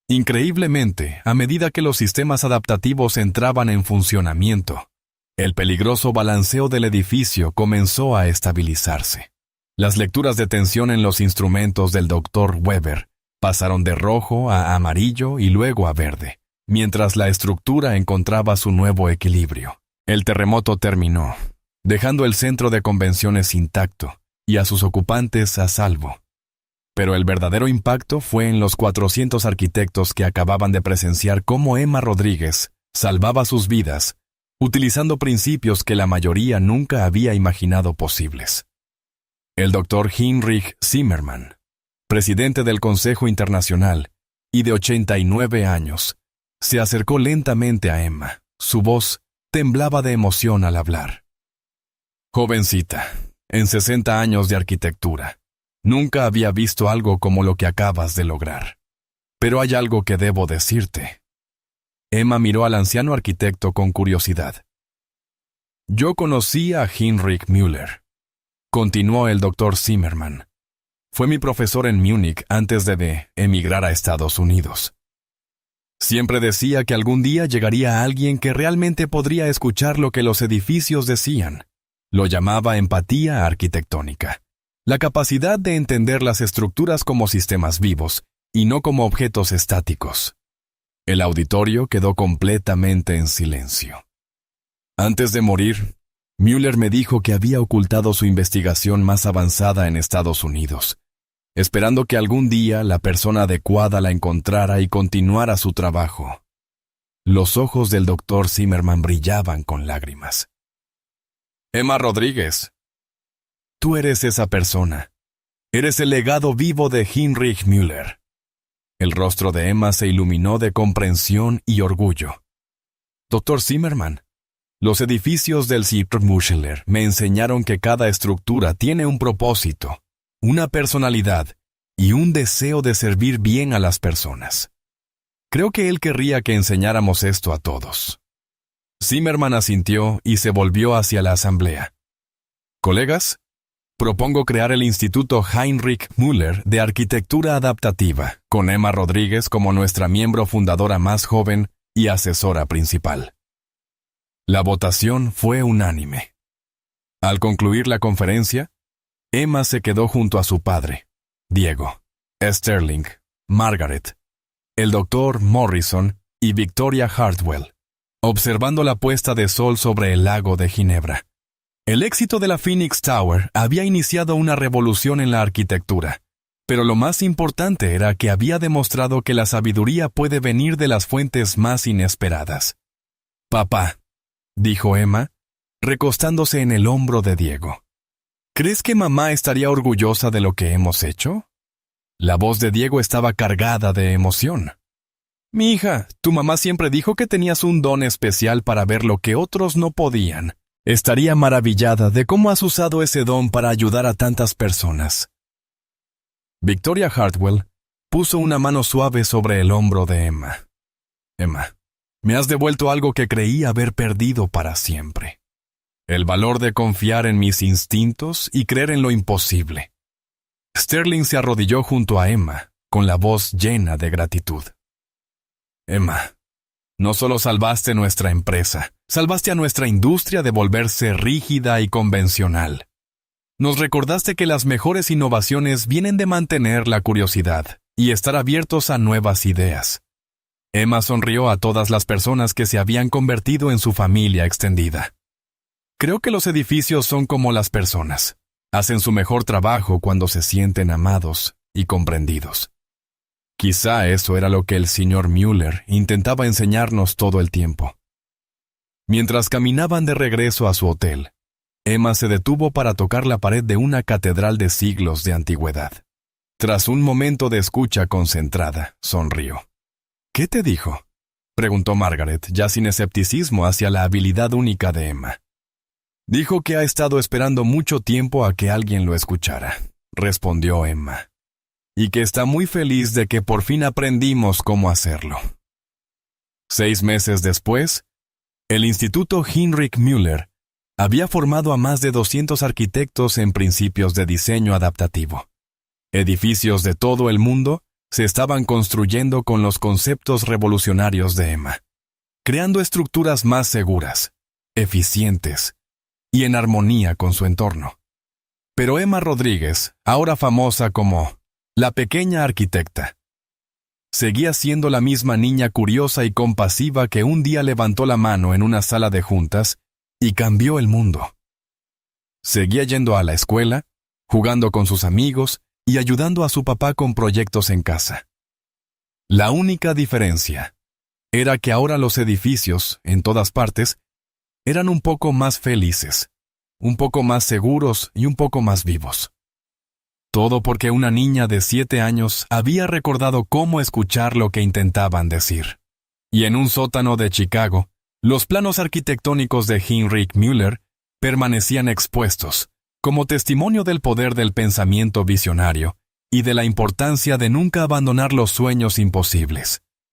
Increíblemente, a medida que los sistemas adaptativos entraban en funcionamiento, el peligroso balanceo del edificio comenzó a estabilizarse. Las lecturas de tensión en los instrumentos del Dr. Weber pasaron de rojo a amarillo y luego a verde, mientras la estructura encontraba su nuevo equilibrio. El terremoto terminó, dejando el centro de convenciones intacto y a sus ocupantes a salvo. Pero el verdadero impacto fue en los 400 arquitectos que acababan de presenciar cómo Emma Rodríguez salvaba sus vidas, utilizando principios que la mayoría nunca había imaginado posibles. El Dr. Heinrich Zimmermann, presidente del Consejo Internacional y de 89 años, se acercó lentamente a Emma. Su voz temblaba de emoción al hablar. Jovencita, en 60 años de arquitectura, nunca había visto algo como lo que acabas de lograr. Pero hay algo que debo decirte. Emma miró al anciano arquitecto con curiosidad. Yo conocí a Heinrich Müller, continuó el Dr. Zimmermann. Fue mi profesor en Múnich antes de emigrar a Estados Unidos. Siempre decía que algún día llegaría alguien que realmente podría escuchar lo que los edificios decían. Lo llamaba empatía arquitectónica. La capacidad de entender las estructuras como sistemas vivos y no como objetos estáticos. El auditorio quedó completamente en silencio. Antes de morir, Müller me dijo que había ocultado su investigación más avanzada en Estados Unidos, esperando que algún día la persona adecuada la encontrara y continuara su trabajo. Los ojos del Dr. Zimmermann brillaban con lágrimas. Emma Rodríguez, tú eres esa persona. Eres el legado vivo de Heinrich Müller. El rostro de Emma se iluminó de comprensión y orgullo. Dr. Zimmermann, los edificios del Muscheler me enseñaron que cada estructura tiene un propósito, una personalidad y un deseo de servir bien a las personas. Creo que él querría que enseñáramos esto a todos. Zimmermann asintió y se volvió hacia la asamblea. Colegas, Propongo crear el Instituto Heinrich Müller de Arquitectura Adaptativa, con Emma Rodríguez como nuestra miembro fundadora más joven y asesora principal. La votación fue unánime. Al concluir la conferencia, Emma se quedó junto a su padre, Diego, Sterling, Margaret, el doctor Morrison y Victoria Hartwell, observando la puesta de sol sobre el lago de Ginebra. El éxito de la Phoenix Tower había iniciado una revolución en la arquitectura, pero lo más importante era que había demostrado que la sabiduría puede venir de las fuentes más inesperadas. «Papá», dijo Emma, recostándose en el hombro de Diego, «¿crees que mamá estaría orgullosa de lo que hemos hecho?» La voz de Diego estaba cargada de emoción. «Mi hija, tu mamá siempre dijo que tenías un don especial para ver lo que otros no podían. Estaría maravillada de cómo has usado ese don para ayudar a tantas personas». Victoria Hartwell puso una mano suave sobre el hombro de Emma. «Emma, me has devuelto algo que creí haber perdido para siempre. El valor de confiar en mis instintos y creer en lo imposible». Sterling se arrodilló junto a Emma, con la voz llena de gratitud. «Emma, no solo salvaste nuestra empresa, salvaste a nuestra industria de volverse rígida y convencional. Nos recordaste que las mejores innovaciones vienen de mantener la curiosidad y estar abiertos a nuevas ideas». Emma sonrió a todas las personas que se habían convertido en su familia extendida. «Creo que los edificios son como las personas. Hacen su mejor trabajo cuando se sienten amados y comprendidos». Quizá eso era lo que el señor Müller intentaba enseñarnos todo el tiempo. Mientras caminaban de regreso a su hotel, Emma se detuvo para tocar la pared de una catedral de siglos de antigüedad. Tras un momento de escucha concentrada, sonrió. «¿Qué te dijo?», preguntó Margaret, ya sin escepticismo hacia la habilidad única de Emma. «Dijo que ha estado esperando mucho tiempo a que alguien lo escuchara», respondió Emma, «y que está muy feliz de que por fin aprendimos cómo hacerlo». 6 meses después, el Instituto Heinrich Müller había formado a más de 200 arquitectos en principios de diseño adaptativo. Edificios de todo el mundo se estaban construyendo con los conceptos revolucionarios de Emma, creando estructuras más seguras, eficientes y en armonía con su entorno. Pero Emma Rodríguez, ahora famosa como la pequeña arquitecta, seguía siendo la misma niña curiosa y compasiva que un día levantó la mano en una sala de juntas y cambió el mundo. Seguía yendo a la escuela, jugando con sus amigos y ayudando a su papá con proyectos en casa. La única diferencia era que ahora los edificios, en todas partes, eran un poco más felices, un poco más seguros y un poco más vivos. Todo porque una niña de 7 años había recordado cómo escuchar lo que intentaban decir. Y en un sótano de Chicago, los planos arquitectónicos de Heinrich Müller permanecían expuestos, como testimonio del poder del pensamiento visionario y de la importancia de nunca abandonar los sueños imposibles.